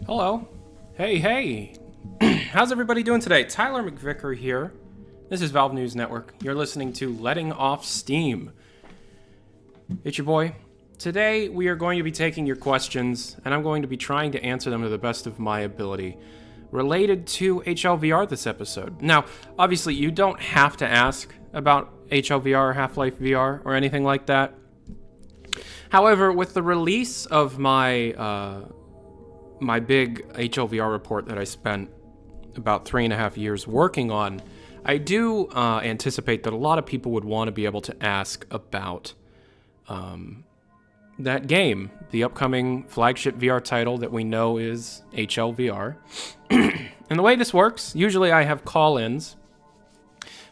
Hello. Hey. How's everybody doing today? Tyler McVicker here. This is Valve News Network. You're listening to Letting Off Steam. It's your boy. Today we are going to be taking your questions, and I'm going to be trying to answer them to the best of my ability related to HLVR this episode. Now, obviously, you don't have to ask about HLVR, Half-Life VR, or anything like that. However, with the release of my big HLVR report that I spent about 3.5 years working on, I do anticipate that a lot of people would want to be able to ask about that game, the upcoming flagship VR title that we know is HLVR. And the way this works, usually I have call-ins,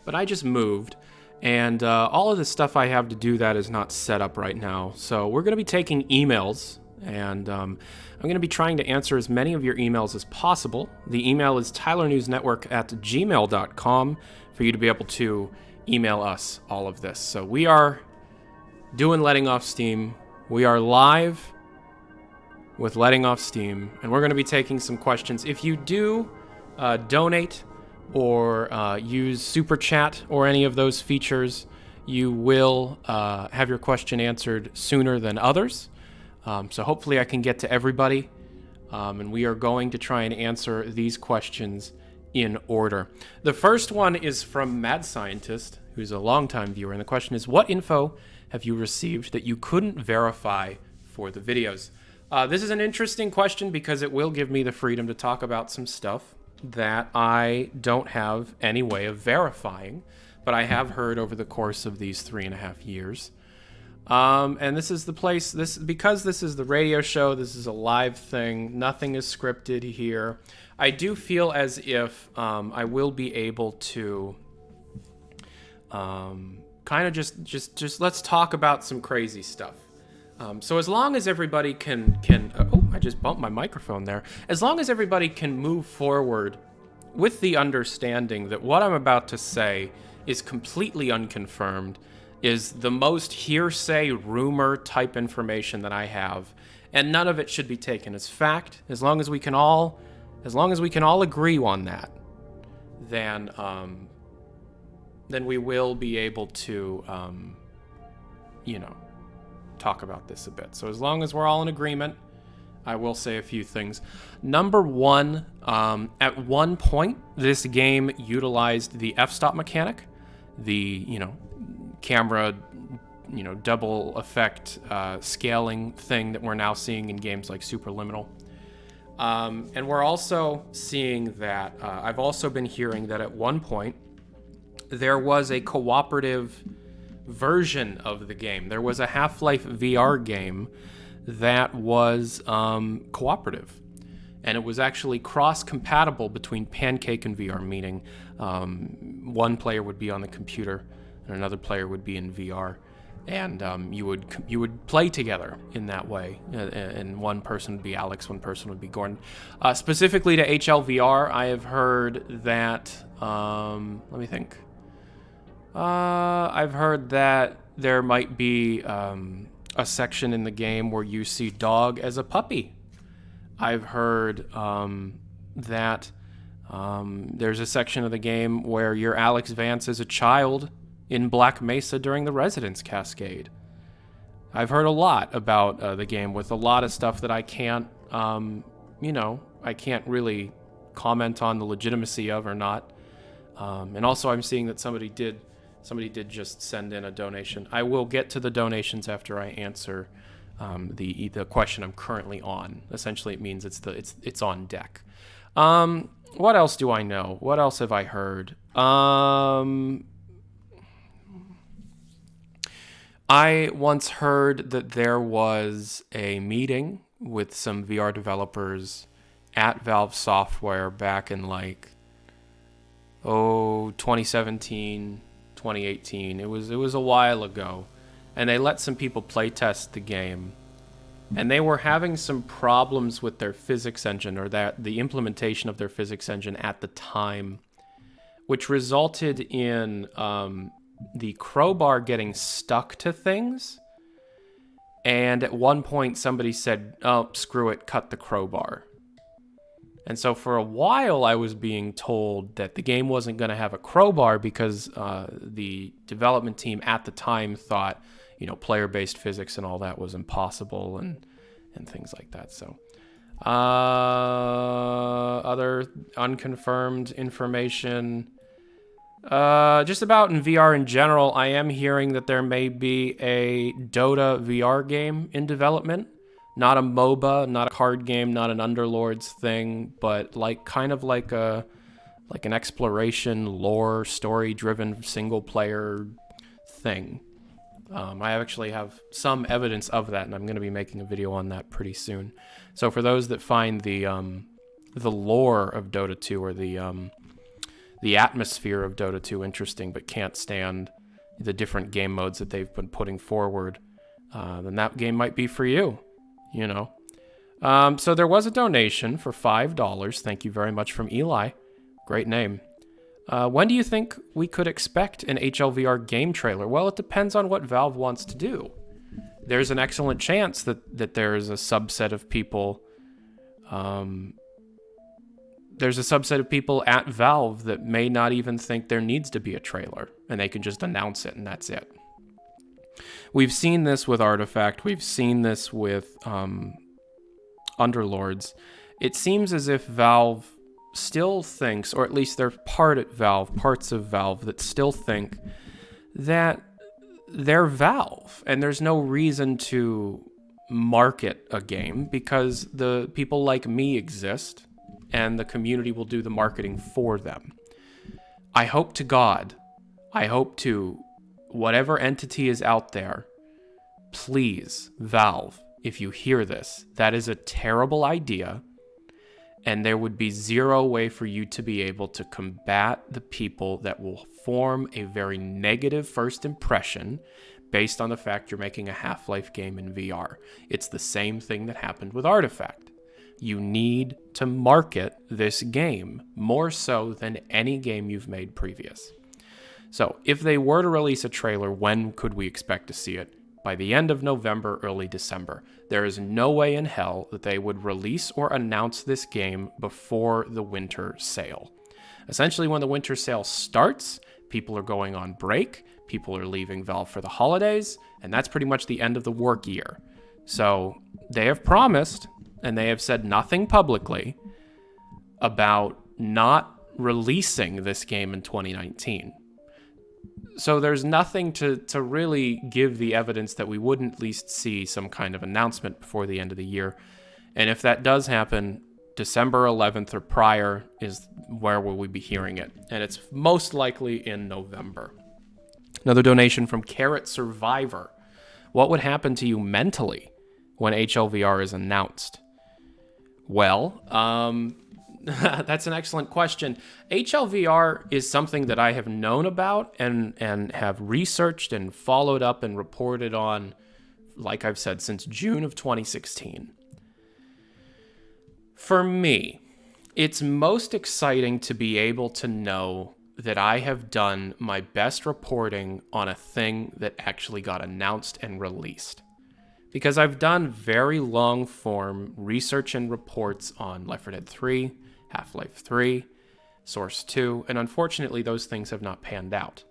but I just moved, and all of the stuff I have to do that is not set up right now. So we're going to be taking emails, and I'm going to be trying to answer as many of your emails as possible. The email is tylernewsnetwork@gmail.com for you to be able to email us all of this. So we are doing Letting Off Steam. We are live with Letting Off Steam, and we're going to be taking some questions. If you do donate or use Super Chat or any of those features, you will have your question answered sooner than others. So hopefully I can get to everybody, and we are going to try and answer these questions in order. The first one is from Mad Scientist, who's a longtime viewer, and the question is, what info have you received that you couldn't verify for the videos? This is an interesting question because it will give me the freedom to talk about some stuff that I don't have any way of verifying, but I have heard over the course of these 3.5 years. And this is the place, because this is the radio show, this is a live thing, nothing is scripted here. I do feel as if I will be able to kind of just let's talk about some crazy stuff. So as long as everybody can oh, I just bumped my microphone there. As long as everybody can move forward with the understanding that what I'm about to say is completely unconfirmed, is the most hearsay, rumor type information that I have, and none of it should be taken as fact. As long as we can all agree on that, then we will be able to, talk about this a bit. So as long as we're all in agreement, I will say a few things. Number one, at one point, this game utilized the f-stop mechanic, the camera, double effect scaling thing that we're now seeing in games like Superliminal. And we're also seeing that, I've also been hearing that at one point, there was a cooperative version of the game. There was a Half-Life VR game that was cooperative. And it was actually cross-compatible between Pancake and VR, meaning one player would be on the computer and another player would be in VR, and you would play together in that way. And one person would be Alex, one person would be Gordon. Specifically to HLVR, I have heard that. Let me think. I've heard that there might be a section in the game where you see Dog as a puppy. I've heard that there's a section of the game where you're Alex Vance as a child in Black Mesa during the Residence Cascade. I've heard a lot about the game with a lot of stuff that I can't, I can't really comment on the legitimacy of or not. And also I'm seeing that somebody did just send in a donation. I will get to the donations after I answer the question I'm currently on. Essentially, it means it's on deck. What else do I know? What else have I heard? I once heard that there was a meeting with some VR developers at Valve Software back in 2017, 2018. It was a while ago, and they let some people play test the game, and they were having some problems with their physics engine, or the implementation of their physics engine at the time, which resulted in the crowbar getting stuck to things. And at one point somebody said, oh, screw it, cut the crowbar. And so for a while I was being told that the game wasn't going to have a crowbar because the development team at the time thought, player-based physics and all that was impossible and things like that. So other unconfirmed information. Just about in VR in general, I am hearing that there may be a Dota VR game in development. Not a MOBA, not a card game, not an Underlords thing, but kind of like an exploration, lore, story-driven single-player thing. I actually have some evidence of that, and I'm going to be making a video on that pretty soon. So for those that find the lore of Dota 2 or the atmosphere of Dota 2 interesting, but can't stand the different game modes that they've been putting forward, then that game might be for you, So there was a donation for $5. Thank you very much from Eli. Great name. When do you think we could expect an HLVR game trailer? Well, it depends on what Valve wants to do. There's an excellent chance that there's a subset of people at Valve that may not even think there needs to be a trailer, and they can just announce it, and that's it. We've seen this with Artifact. We've seen this with Underlords. It seems as if Valve still thinks, or at least there's parts of Valve that still think that they're Valve, and there's no reason to market a game because the people like me exist, and the community will do the marketing for them. I hope to whatever entity is out there, please, Valve, if you hear this, that is a terrible idea, and there would be zero way for you to be able to combat the people that will form a very negative first impression based on the fact you're making a Half-Life game in VR. It's the same thing that happened with Artifact. You need to market this game more so than any game you've made previous. So if they were to release a trailer, when could we expect to see it? By the end of November, early December. There is no way in hell that they would release or announce this game before the winter sale. Essentially, when the winter sale starts, people are going on break, people are leaving Valve for the holidays, and that's pretty much the end of the work year. So they have promised, and they have said nothing publicly about not releasing this game in 2019. So there's nothing to really give the evidence that we wouldn't at least see some kind of announcement before the end of the year. And if that does happen, December 11th or prior is where will we be hearing it. And it's most likely in November. Another donation from Carrot Survivor. What would happen to you mentally when HLVR is announced? Well, that's an excellent question. HLVR is something that I have known about and have researched and followed up and reported on, like I've said, since June of 2016. For me, it's most exciting to be able to know that I have done my best reporting on a thing that actually got announced and released. Because I've done very long-form research and reports on Left 4 Dead 3, Half-Life 3, Source 2, and unfortunately those things have not panned out.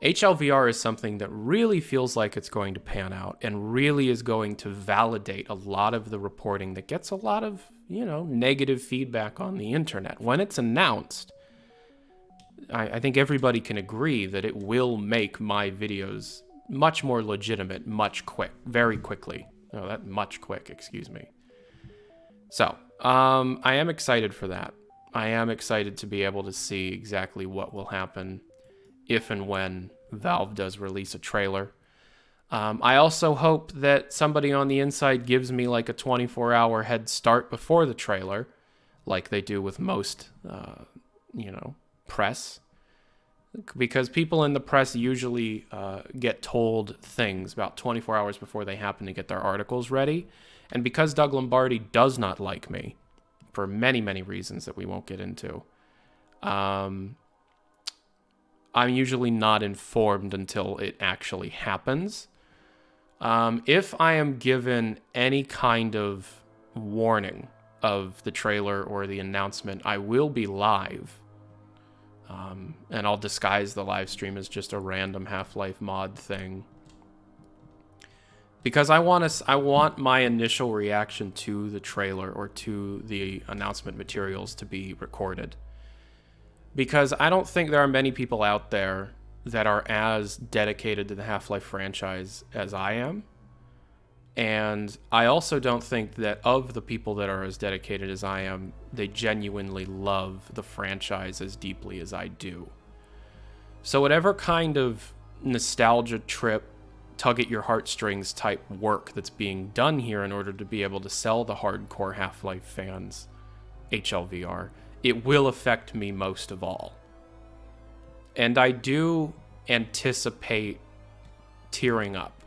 HLVR is something that really feels like it's going to pan out and really is going to validate a lot of the reporting that gets a lot of, negative feedback on the internet. When it's announced, I think everybody can agree that it will make my videos much more legitimate, very quickly. Oh, that much quick, excuse me. So, I am excited for that. I am excited to be able to see exactly what will happen if and when Valve does release a trailer. I also hope that somebody on the inside gives me like a 24-hour head start before the trailer, like they do with most, press. Because people in the press usually get told things about 24 hours before they happen to get their articles ready. And because Doug Lombardi does not like me, for many, many reasons that we won't get into, I'm usually not informed until it actually happens. If I am given any kind of warning of the trailer or the announcement, I will be live. And I'll disguise the live stream as just a random Half-Life mod thing. Because I want my initial reaction to the trailer or to the announcement materials to be recorded. Because I don't think there are many people out there that are as dedicated to the Half-Life franchise as I am. And I also don't think that of the people that are as dedicated as I am, they genuinely love the franchise as deeply as I do. So whatever kind of nostalgia trip, tug at your heartstrings type work that's being done here in order to be able to sell the hardcore Half-Life fans HLVR, it will affect me most of all. And I do anticipate tearing up.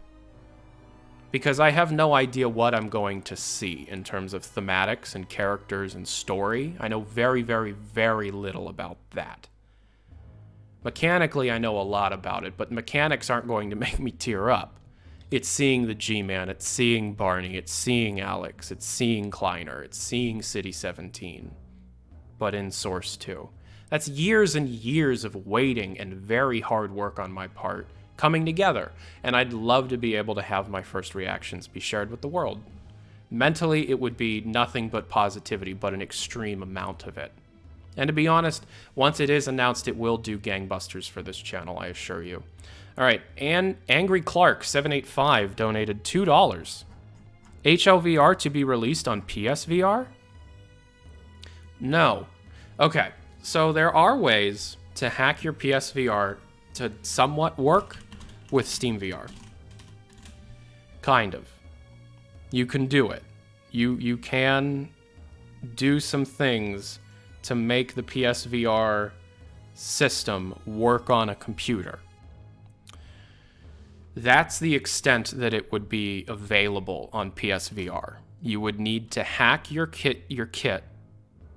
Because I have no idea what I'm going to see in terms of thematics and characters and story. I know very, very, very little about that. Mechanically, I know a lot about it, but mechanics aren't going to make me tear up. It's seeing the G-Man, it's seeing Barney, it's seeing Alex, it's seeing Kleiner, it's seeing City 17, but in Source 2. That's years and years of waiting and very hard work on my part coming together, and I'd love to be able to have my first reactions be shared with the world. Mentally, it would be nothing but positivity, but an extreme amount of it. And to be honest, once it is announced, it will do gangbusters for this channel, I assure you. All right, and Angry Clark 785 donated $2. HLVR to be released on PSVR? No. Okay, so there are ways to hack your PSVR to somewhat work with Steamvr. Kind of. You can do it. You can do some things to make the PSVR system work on a computer. That's the extent that it would be available on PSVR. You would need to hack your kit,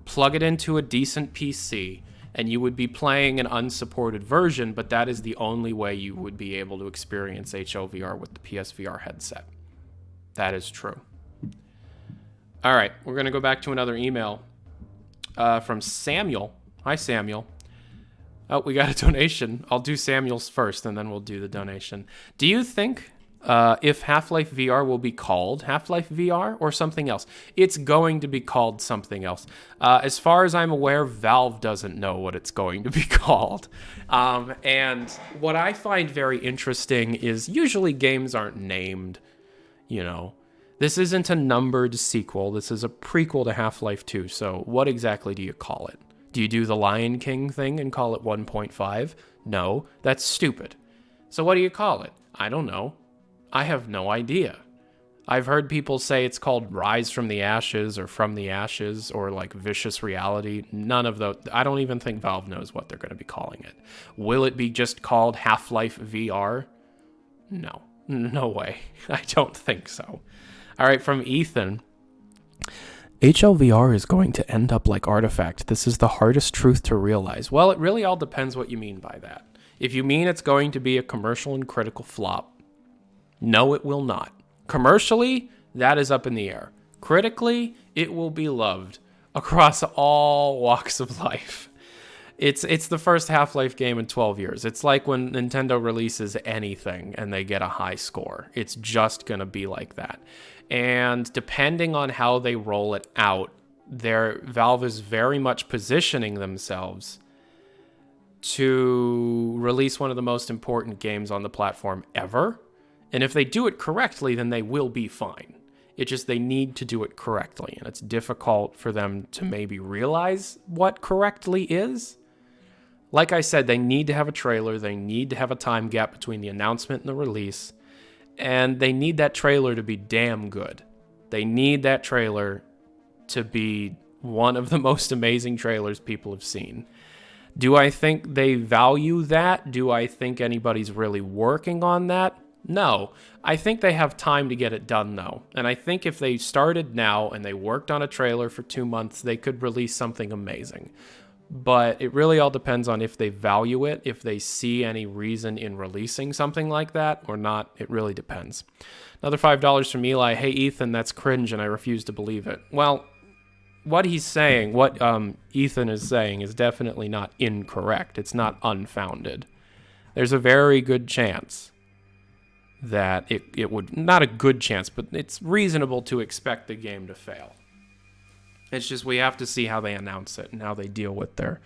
plug it into a decent PC, and you would be playing an unsupported version, but that is the only way you would be able to experience HLVR with the PSVR headset. That is true. All right, we're going to go back to another email from Samuel. Hi, Samuel. Oh, we got a donation. I'll do Samuel's first, and then we'll do the donation. Do you think if Half-Life VR will be called Half-Life VR or something else? It's going to be called something else. As far as I'm aware, Valve doesn't know what it's going to be called. And what I find very interesting is usually games aren't named, you know. This isn't a numbered sequel. This is a prequel to Half-Life 2. So what exactly do you call it? Do you do the Lion King thing and call it 1.5? No, that's stupid. So what do you call it? I don't know. I have no idea. I've heard people say it's called Rise from the Ashes or From the Ashes or like Vicious Reality. None of those. I don't even think Valve knows what they're going to be calling it. Will it be just called Half-Life VR? No. No way. I don't think so. All right, from Ethan. HLVR is going to end up like Artifact. This is the hardest truth to realize. Well, it really all depends what you mean by that. If you mean it's going to be a commercial and critical flop, no, it will not. Commercially, that is up in the air. Critically, it will be loved across all walks of life. It's the first Half-Life game in 12 years. It's like when Nintendo releases anything and they get a high score. It's just going to be like that. And depending on how they roll it out, Valve is very much positioning themselves to release one of the most important games on the platform ever. And if they do it correctly, then they will be fine. It's just they need to do it correctly, and it's difficult for them to maybe realize what correctly is. Like I said, they need to have a trailer, they need to have a time gap between the announcement and the release, and they need that trailer to be damn good. They need that trailer to be one of the most amazing trailers people have seen. Do I think they value that? Do I think anybody's really working on that? No. I think they have time to get it done, though. And I think if they started now and they worked on a trailer for 2 months, they could release something amazing. But it really all depends on if they value it, if they see any reason in releasing something like that or not. It really depends. Another $5 from Eli. Hey, Ethan, that's cringe and I refuse to believe it. Well, what he's saying, what Ethan is saying is definitely not incorrect. It's not unfounded. There's a very good chance that it would, not a good chance, but it's reasonable to expect the game to fail. It's just we have to see how they announce it and how they deal with their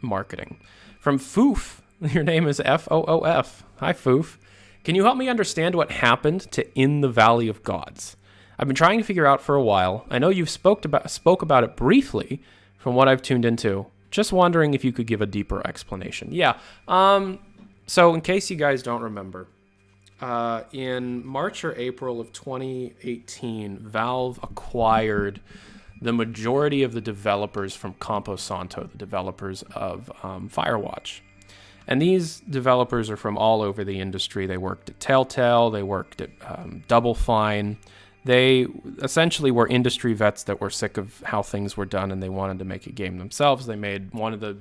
marketing. From Foof, your name is F-O-O-F. Hi, Foof. Can you help me understand what happened to In the Valley of Gods? I've been trying to figure out for a while. I know you've spoke about it briefly from what I've tuned into. Just wondering if you could give a deeper explanation. Yeah. So in case you guys don't remember, in March or April of 2018, Valve acquired the majority of the developers from Camposanto, the developers of Firewatch. And these developers are from all over the industry. They worked at Telltale, they worked at Double Fine. They essentially were industry vets that were sick of how things were done and they wanted to make a game themselves. They made one of the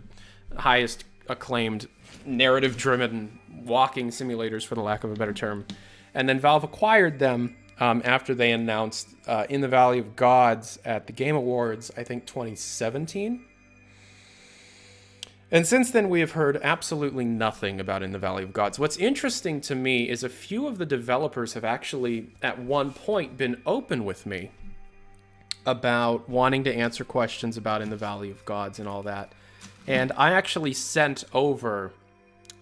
highest acclaimed narrative-driven walking simulators, for the lack of a better term. And then Valve acquired them after they announced In the Valley of Gods at the Game Awards, I think 2017. And since then, we have heard absolutely nothing about In the Valley of Gods. What's interesting to me is a few of the developers have actually, at one point, been open with me about wanting to answer questions about In the Valley of Gods and all that. And I actually sent over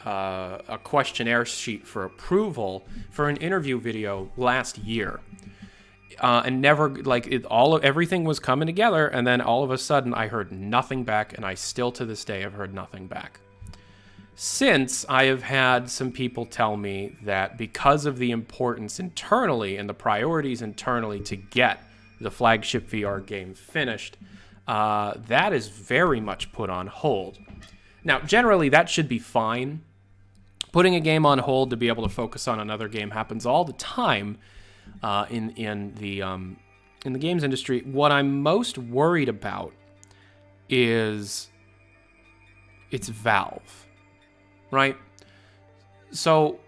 a questionnaire sheet for approval for an interview video last year. And never, everything was coming together, and then all of a sudden I heard nothing back, and I still to this day have heard nothing back. Since I have had some people tell me that because of the importance internally and the priorities internally to get the flagship VR game finished, that is very much put on hold. Now, generally, that should be fine. Putting a game on hold to be able to focus on another game happens all the time in the games industry. What I'm most worried about is it's Valve, right? So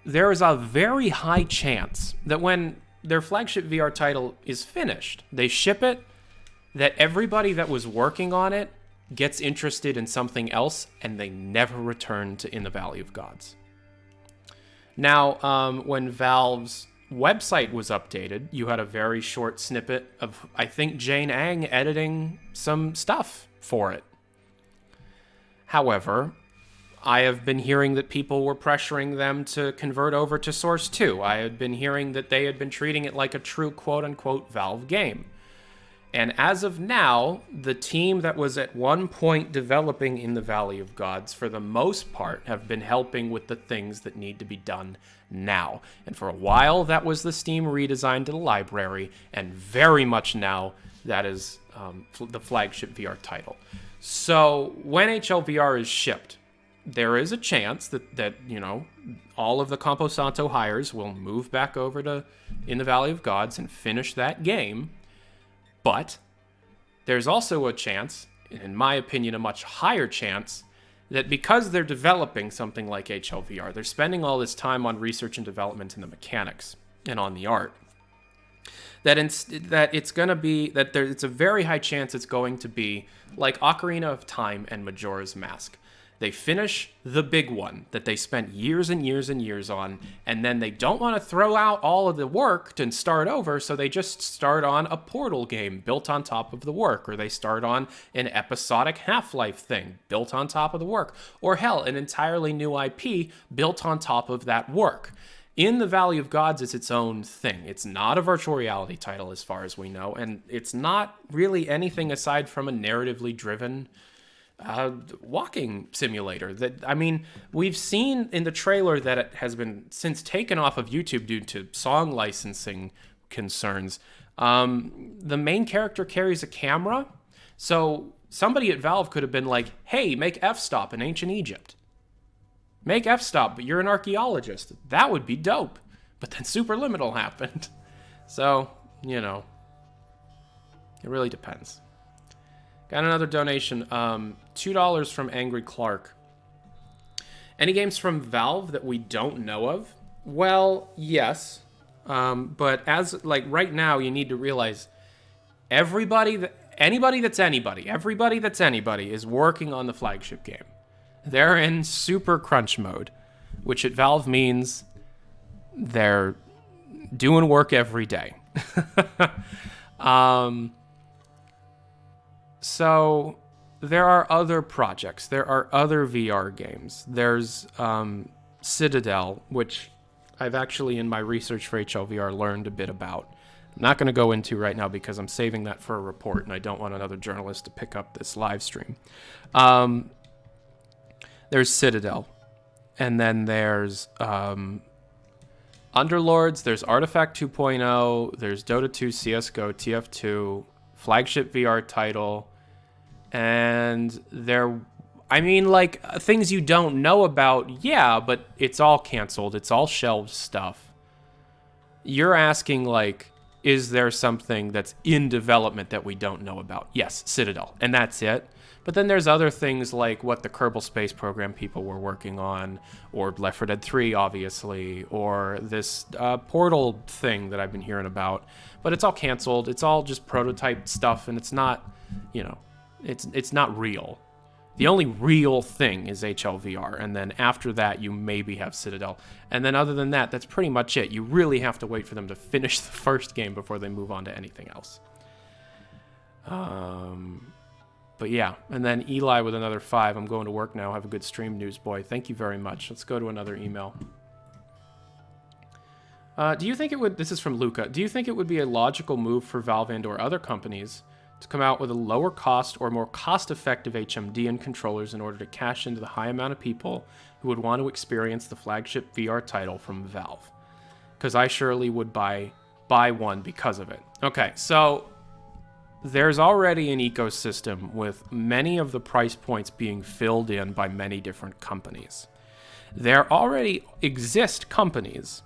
there is a very high chance that when their flagship VR title is finished, they ship it, that everybody that was working on it gets interested in something else, and they never return to In the Valley of Gods. Now, when Valve's website was updated, you had a very short snippet of, I think, Jane Ang editing some stuff for it. However, I have been hearing that people were pressuring them to convert over to Source 2. I had been hearing that they had been treating it like a true quote-unquote Valve game. And as of now, the team that was at one point developing In the Valley of Gods, for the most part, have been helping with the things that need to be done now. And for a while, that was the Steam redesign to the library, and very much now, that is the flagship VR title. So when HLVR is shipped, there is a chance that all of the Camposanto hires will move back over to In the Valley of Gods and finish that game. But there's also a chance, in my opinion, a much higher chance, that because they're developing something like HLVR, they're spending all this time on research and development and the mechanics and on the art, it's a very high chance it's going to be like Ocarina of Time and Majora's Mask. They finish the big one that they spent years and years and years on, and then they don't want to throw out all of the work and start over, so they just start on a Portal game built on top of the work, or they start on an episodic Half-Life thing built on top of the work, or hell, an entirely new IP built on top of that work. In the Valley of Gods is its own thing. It's not a virtual reality title as far as we know, and it's not really anything aside from a narratively driven walking simulator. That, I mean, we've seen in the trailer that it has been since taken off of YouTube due to song licensing concerns. The main character carries a camera, so somebody at Valve could have been like, hey, make f-stop in ancient Egypt. Make f-stop, but you're an archaeologist. That would be dope. But then Superliminal happened. So, you know, it really depends. Got another donation, $2 from Angry Clark. Any games from Valve that we don't know of? Well, yes. But as, like, right now, you need to realize everybody that's anybody is working on the flagship game. They're in super crunch mode, which at Valve means they're doing work every day. So there are other projects. There are other VR games. There's Citadel, which I've actually, in my research for HLVR, learned a bit about. I'm not going to go into right now because I'm saving that for a report, and I don't want another journalist to pick up this live stream. There's Citadel, and then there's Underlords, there's Artifact 2.0, there's Dota 2, Csgo, TF2, flagship VR title, and things you don't know about, yeah, but it's all canceled, it's all shelved stuff. You're asking, like, is there something that's in development that we don't know about? Yes, Citadel, and that's it. But then there's other things like what the Kerbal Space Program people were working on, or Left 4 Dead 3, obviously, or this Portal thing that I've been hearing about. But it's all canceled. It's all just prototype stuff, and it's not, you know, it's not real. The only real thing is HLVR, and then after that, you maybe have Citadel. And then other than that, that's pretty much it. You really have to wait for them to finish the first game before they move on to anything else. But yeah, and then Eli with another 5. I'm going to work now. Have a good stream, newsboy. Thank you very much. Let's go to another email. Do you think it would... This is from Luca. Do you think it would be a logical move for Valve and or other companies to come out with a lower cost or more cost-effective HMD and controllers in order to cash into the high amount of people who would want to experience the flagship VR title from Valve? Because I surely would buy one because of it. Okay, so... There's already an ecosystem with many of the price points being filled in by many different companies. There already exist companies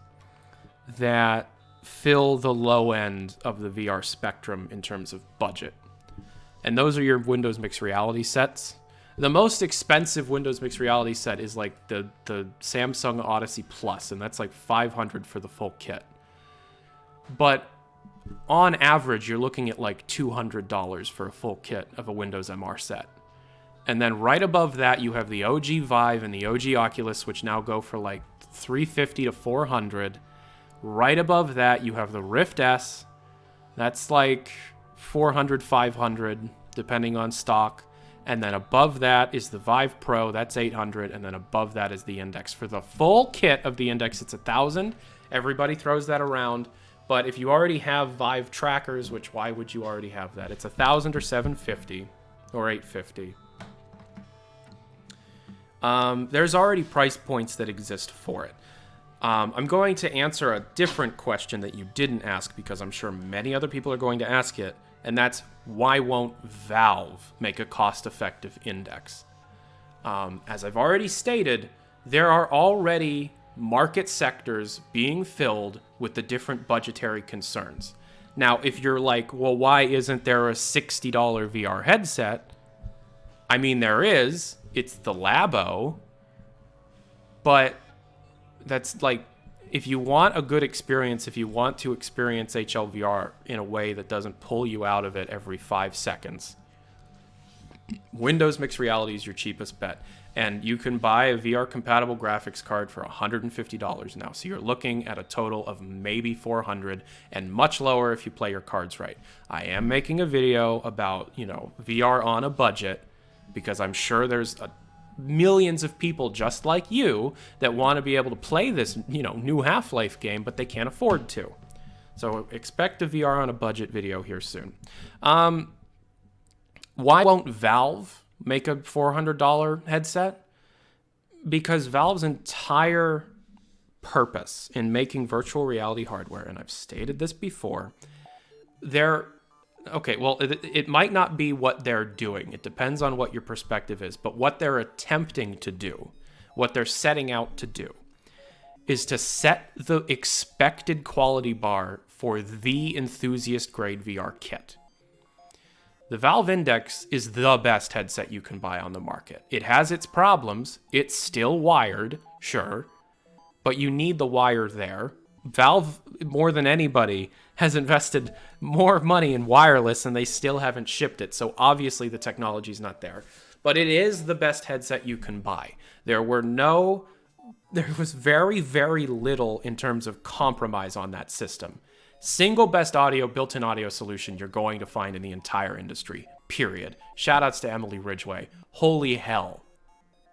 that fill the low end of the VR spectrum in terms of budget. And those are your Windows Mixed Reality sets. The most expensive Windows Mixed Reality set is like the Samsung Odyssey Plus, and that's like $500 for the full kit. But on average, you're looking at like $200 for a full kit of a Windows MR set. And then right above that, you have the OG Vive and the OG Oculus, which now go for like $350 to $400. Right above that, you have the Rift S. That's like $400, $500, depending on stock. And then above that is the Vive Pro. That's $800. And then above that is the Index. For the full kit of the Index, it's $1,000. Everybody throws that around. But if you already have Vive trackers, which why would you already have that? It's $1,000 or $750 or $850. There's already price points that exist for it. I'm going to answer a different question that you didn't ask because I'm sure many other people are going to ask it, and that's why won't Valve make a cost-effective Index? As I've already stated, there are already market sectors being filled with the different budgetary concerns. Now, if you're like, well, why isn't there a $60 VR headset? I mean, there is. It's the Labo. But that's like, if you want a good experience, if you want to experience HLVR in a way that doesn't pull you out of it every 5 seconds, Windows Mixed Reality is your cheapest bet. And you can buy a VR-compatible graphics card for $150 now. So you're looking at a total of maybe $400, and much lower if you play your cards right. I am making a video about, you know, VR on a budget, because I'm sure there's millions of people just like you that want to be able to play this, new Half-Life game, but they can't afford to. So expect a VR on a budget video here soon. Why won't Valve make a $400 headset? Because Valve's entire purpose in making virtual reality hardware, and I've stated this before, it might not be what they're doing. It depends on what your perspective is, but what they're attempting to do, what they're setting out to do, is to set the expected quality bar for the enthusiast-grade VR kit. The Valve Index is the best headset you can buy on the market. It has its problems. It's still wired, sure, but you need the wire there. Valve, more than anybody, has invested more money in wireless and they still haven't shipped it, so obviously the technology's not there. But it is the best headset you can buy. There was very, very little in terms of compromise on that system. Single best audio, built-in audio solution you're going to find in the entire industry, period. Shoutouts to Emily Ridgway. Holy hell.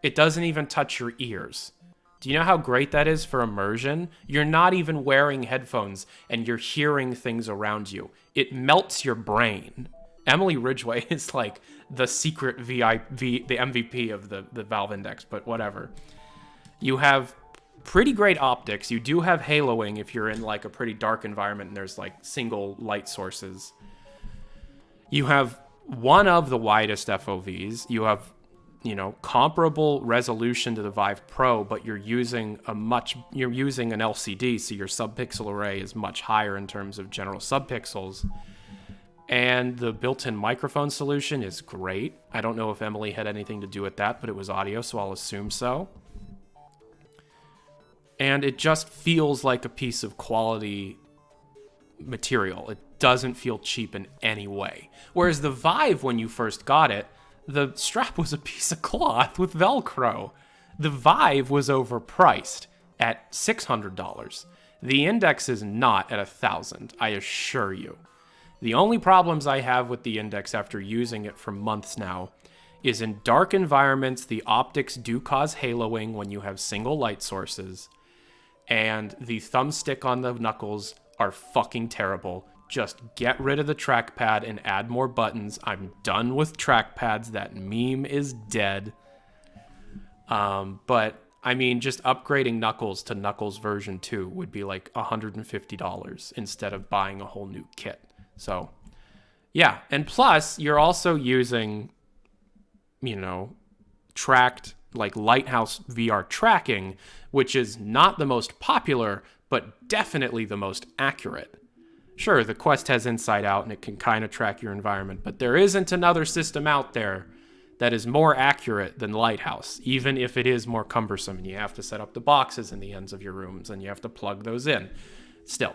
It doesn't even touch your ears. Do you know how great that is for immersion? You're not even wearing headphones and you're hearing things around you. It melts your brain. Emily Ridgway is like the secret the MVP of the Valve Index, but whatever. You have pretty great optics. You do have haloing if you're in like a pretty dark environment and there's like single light sources. You have one of the widest FOVs. You have, comparable resolution to the Vive Pro, but you're using an LCD, so your subpixel array is much higher in terms of general subpixels. And the built-in microphone solution is great. I don't know if Emily had anything to do with that, but it was audio, so I'll assume so. And it just feels like a piece of quality material. It doesn't feel cheap in any way. Whereas the Vive, when you first got it, the strap was a piece of cloth with Velcro. The Vive was overpriced at $600. The Index is not at $1,000, I assure you. The only problems I have with the Index after using it for months now is in dark environments, the optics do cause haloing when you have single light sources, and the thumbstick on the knuckles are fucking terrible. Just get rid of the trackpad and add more buttons. I'm done with trackpads. That meme is dead. But I mean, just upgrading Knuckles to Knuckles version 2 would be like $150 instead of buying a whole new kit. So, yeah. And plus, you're also using, tracked, like Lighthouse VR tracking, which is not the most popular, but definitely the most accurate. Sure, the Quest has Inside Out and it can kind of track your environment, but there isn't another system out there that is more accurate than Lighthouse, even if it is more cumbersome and you have to set up the boxes in the ends of your rooms and you have to plug those in. Still,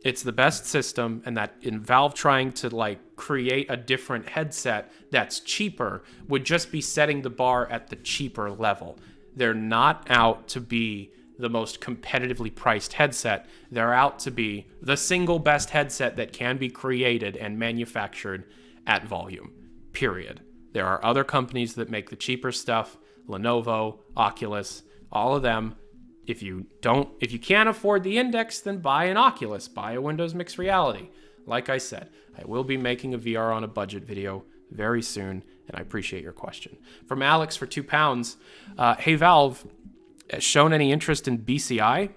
it's the best system, and that in Valve trying to create a different headset that's cheaper would just be setting the bar at the cheaper level. They're not out to be the most competitively priced headset. They're out to be the single best headset that can be created and manufactured at volume, period. There are other companies that make the cheaper stuff, Lenovo, Oculus, all of them. If you can't afford the Index, then buy an Oculus, buy a Windows Mixed Reality. Like I said, I will be making a VR on a budget video very soon, and I appreciate your question. From Alex for £2, hey Valve, shown any interest in BCI?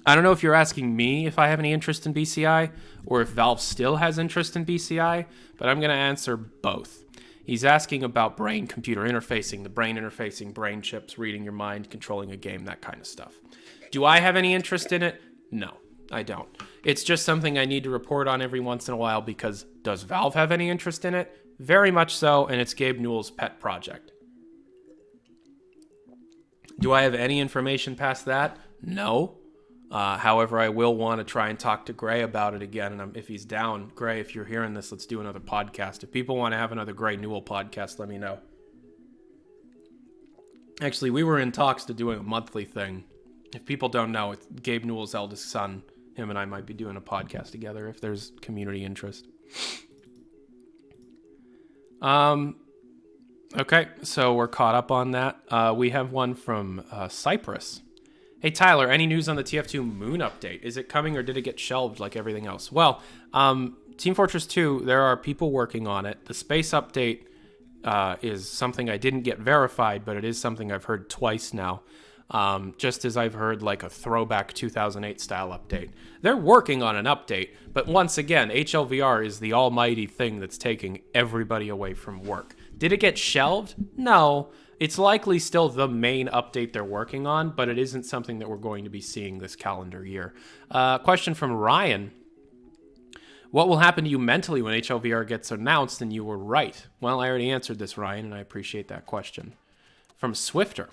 I don't know if you're asking me if I have any interest in BCI or if Valve still has interest in BCI, but I'm going to answer both. He's asking about brain-computer interfacing, the brain interfacing, brain chips, reading your mind, controlling a game, that kind of stuff. Do I have any interest in it? No, I don't. It's just something I need to report on every once in a while because does Valve have any interest in it? Very much so, and it's Gabe Newell's pet project. Do I have any information past that? No. However, I will want to try and talk to Gray about it again. And if he's down, Gray, if you're hearing this, let's do another podcast. If people want to have another Gray Newell podcast, let me know. Actually, we were in talks to doing a monthly thing. If people don't know, it's Gabe Newell's eldest son. Him and I might be doing a podcast together if there's community interest. Okay, so we're caught up on that. We have one from Cyprus. Hey, Tyler, any news on the TF2 Moon update? Is it coming or did it get shelved like everything else? Well, Team Fortress 2, there are people working on it. The space update is something I didn't get verified, but it is something I've heard twice now. Just as I've heard like a throwback 2008 style update. They're working on an update, but once again, HLVR is the almighty thing that's taking everybody away from work. Did it get shelved? No. It's likely still the main update they're working on, but it isn't something that we're going to be seeing this calendar year. Question from Ryan. What will happen to you mentally when HLVR gets announced and you were right? Well, I already answered this, Ryan, and I appreciate that question. From Swifter.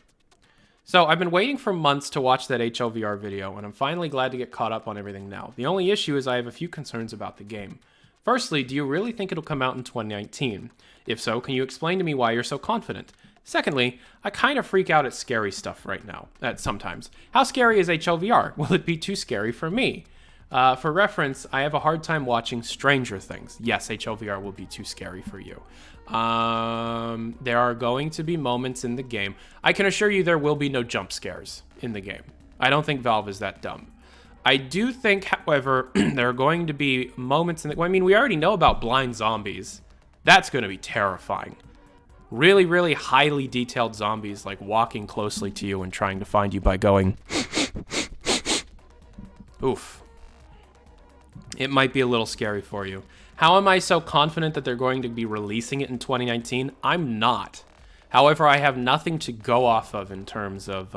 So I've been waiting for months to watch that HLVR video, and I'm finally glad to get caught up on everything now. The only issue is I have a few concerns about the game. Firstly, do you really think it'll come out in 2019? If so, can you explain to me why you're so confident? Secondly, I kind of freak out at scary stuff right now, sometimes. How scary is HLVR? Will it be too scary for me? For reference, I have a hard time watching Stranger Things. Yes, HLVR will be too scary for you. There are going to be moments in the game. I can assure you there will be no jump scares in the game. I don't think Valve is that dumb. I do think, however, there are going to be moments in the... I mean, we already know about blind zombies. That's going to be terrifying. Really, really highly detailed zombies, like walking closely to you and trying to find you by going... Oof. It might be a little scary for you. How am I so confident that they're going to be releasing it in 2019? I'm not. However, I have nothing to go off of in terms of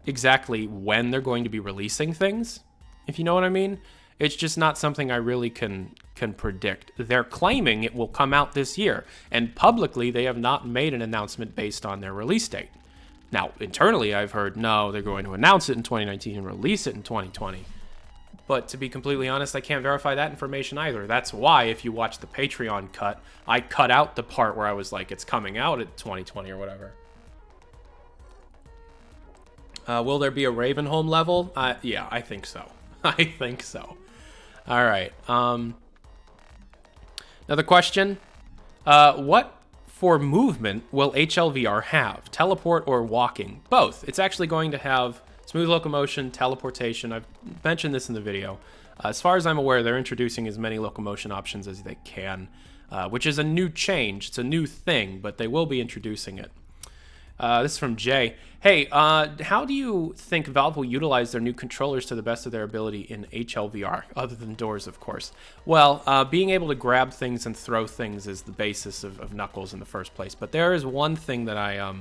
exactly when they're going to be releasing things, if you know what I mean. It's just not something I really can predict. They're claiming it will come out this year, and publicly they have not made an announcement based on their release date. Now, internally I've heard, no, they're going to announce it in 2019 and release it in 2020. But to be completely honest, I can't verify that information either. That's why, if you watch the Patreon cut, I cut out the part where I was like, it's coming out at 2020 or whatever. Will there be a Ravenholm level? Yeah, I think so. I think so. All right. Another question. What for movement will HLVR have? Teleport or walking? Both. It's actually going to have smooth locomotion, teleportation. I've mentioned this in the video. As far as I'm aware, they're introducing as many locomotion options as they can, which is a new change. It's a new thing, but they will be introducing it. This is from Jay. Hey, how do you think Valve will utilize their new controllers to the best of their ability in HLVR, other than doors, of course? Well, being able to grab things and throw things is the basis of Knuckles in the first place. But there is one thing that I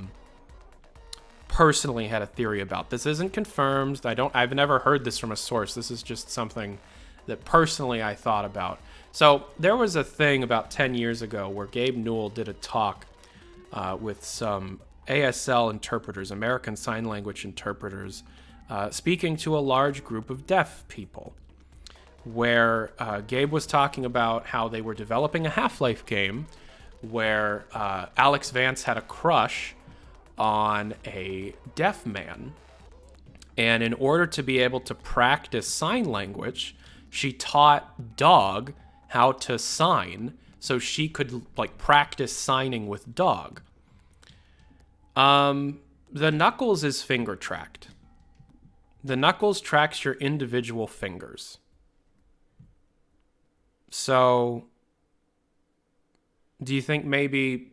personally had a theory about. This isn't confirmed. I've never heard this from a source. This is just something that personally I thought about. So there was a thing about 10 years ago where Gabe Newell did a talk with some ASL interpreters, American Sign Language interpreters, speaking to a large group of deaf people, where Gabe was talking about how they were developing a Half-Life game where Alex Vance had a crush on a deaf man, and in order to be able to practice sign language, she taught Dog how to sign so she could like practice signing with Dog. The Knuckles is finger tracked. The Knuckles tracks your individual fingers. So do you think maybe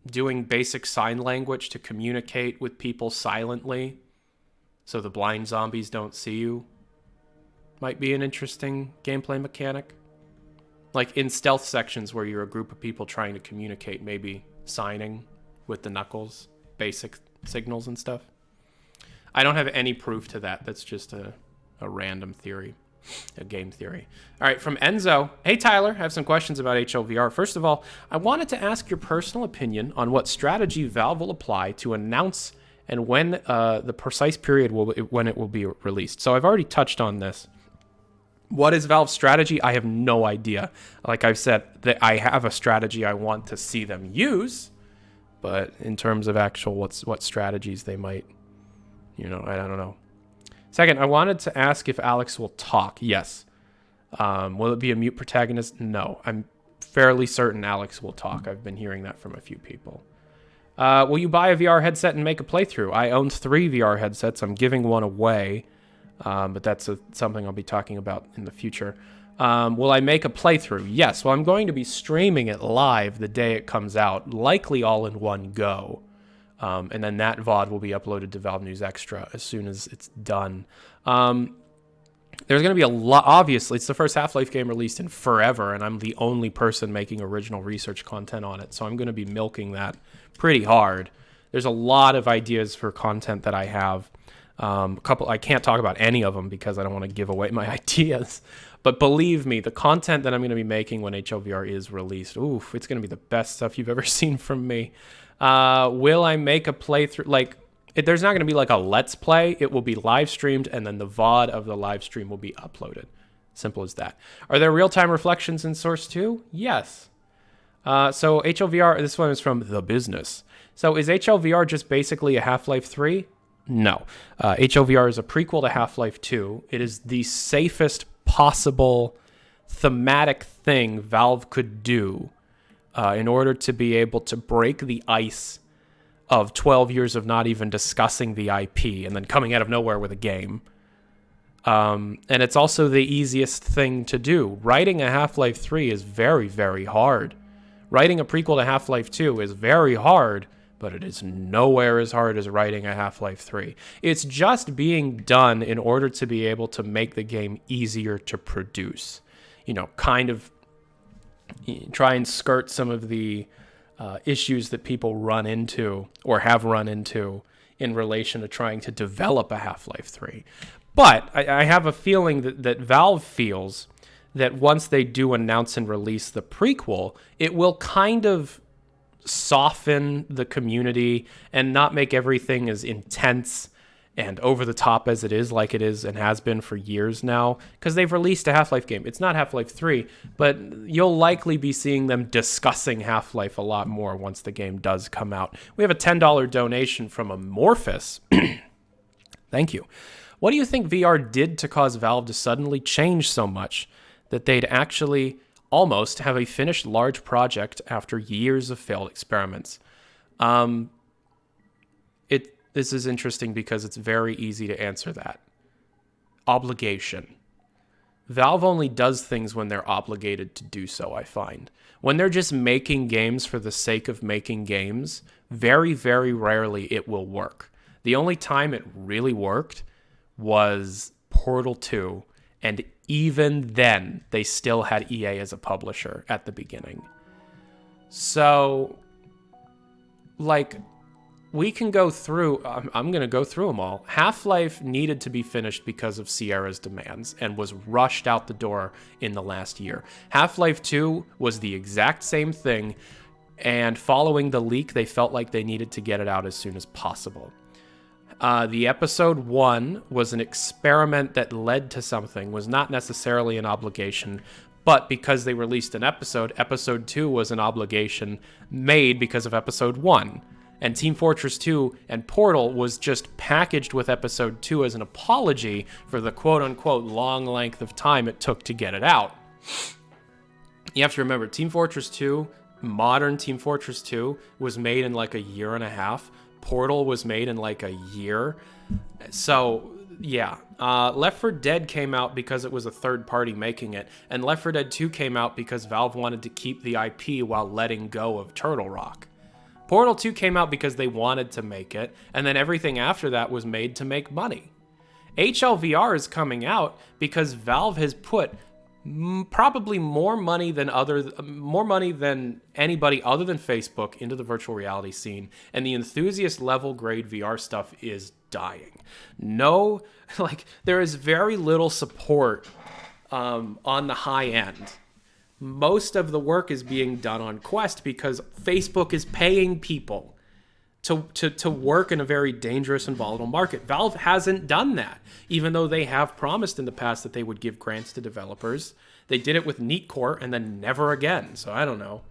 doing basic sign language to communicate with people silently so the blind zombies don't see you might be an interesting gameplay mechanic? Like in stealth sections where you're a group of people trying to communicate, maybe signing with the Knuckles, basic signals and stuff. I don't have any proof to that. That's just a random theory. A game theory. All right, from Enzo. Hey, Tyler, I have some questions about HLVR. First of all, I wanted to ask your personal opinion on what strategy Valve will apply to announce and when the precise period when it will be released. So I've already touched on this. What is Valve's strategy? I have no idea. Like I've said, that I have a strategy I want to see them use, but in terms of actual what strategies they might, I don't know. Second, I wanted to ask if Alex will talk. Yes. Will it be a mute protagonist? No. I'm fairly certain Alex will talk. I've been hearing that from a few people. Will you buy a VR headset and make a playthrough? I own 3 VR headsets. I'm giving one away, but that's something I'll be talking about in the future. Will I make a playthrough? Yes. Well, I'm going to be streaming it live the day it comes out, likely all in one go. And then that VOD will be uploaded to Valve News Extra as soon as it's done. There's going to be a lot. Obviously, it's the first Half-Life game released in forever, and I'm the only person making original research content on it, so I'm going to be milking that pretty hard. There's a lot of ideas for content that I have. I can't talk about any of them because I don't want to give away my ideas. But believe me, the content that I'm going to be making when HLVR is released, oof, it's going to be the best stuff you've ever seen from me. Will I make a playthrough? There's not going to be like a let's play. It will be live streamed, and then the VOD of the live stream will be uploaded. Simple as that. Are there real-time reflections in Source 2? Yes. So HLVR, this one is from The Business. So is HLVR just basically a Half-Life 3? No. HLVR is a prequel to Half-Life 2. It is the safest possible thematic thing Valve could do in order to be able to break the ice of 12 years of not even discussing the IP and then coming out of nowhere with a game. And it's also the easiest thing to do. Writing a Half-Life 3 is very, very hard. Writing a prequel to Half-Life 2 is very hard, but it is nowhere as hard as writing a Half-Life 3. It's just being done in order to be able to make the game easier to produce. Kind of try and skirt some of the issues that people run into or have run into in relation to trying to develop a Half-Life 3. But I have a feeling that Valve feels that once they do announce and release the prequel, it will kind of soften the community and not make everything as intense and over the top as it is, like it is and has been for years now, because they've released a Half-Life game. It's not Half-Life 3, but you'll likely be seeing them discussing Half-Life a lot more once the game does come out. We have a $10 donation from Amorphous. Thank you. What do you think VR did to cause Valve to suddenly change so much that they'd actually almost have a finished large project after years of failed experiments? This is interesting because it's very easy to answer that. Obligation. Valve only does things when they're obligated to do so, I find. When they're just making games for the sake of making games, very, very rarely it will work. The only time it really worked was Portal 2, and even then, they still had EA as a publisher at the beginning. So, we can go through, I'm going to go through them all. Half-Life needed to be finished because of Sierra's demands and was rushed out the door in the last year. Half-Life 2 was the exact same thing, and following the leak, they felt like they needed to get it out as soon as possible. The episode 1 was an experiment that led to something, was not necessarily an obligation, but because they released an episode 2 was an obligation made because of episode 1. And Team Fortress 2 and Portal was just packaged with episode 2 as an apology for the quote-unquote long length of time it took to get it out. You have to remember, Team Fortress 2, modern Team Fortress 2, was made in like a year and a half. Portal was made in like a year. So, yeah. Left 4 Dead came out because it was a third party making it. And Left 4 Dead 2 came out because Valve wanted to keep the IP while letting go of Turtle Rock. Portal 2 came out because they wanted to make it, and then everything after that was made to make money. HLVR is coming out because Valve has put probably more money than anybody other than Facebook into the virtual reality scene, and the enthusiast level grade VR stuff is dying. There is very little support on the high end. Most of the work is being done on Quest because Facebook is paying people to work in a very dangerous and volatile market. Valve hasn't done that, even though they have promised in the past that they would give grants to developers. They did it with NeatCore and then never again, so I don't know.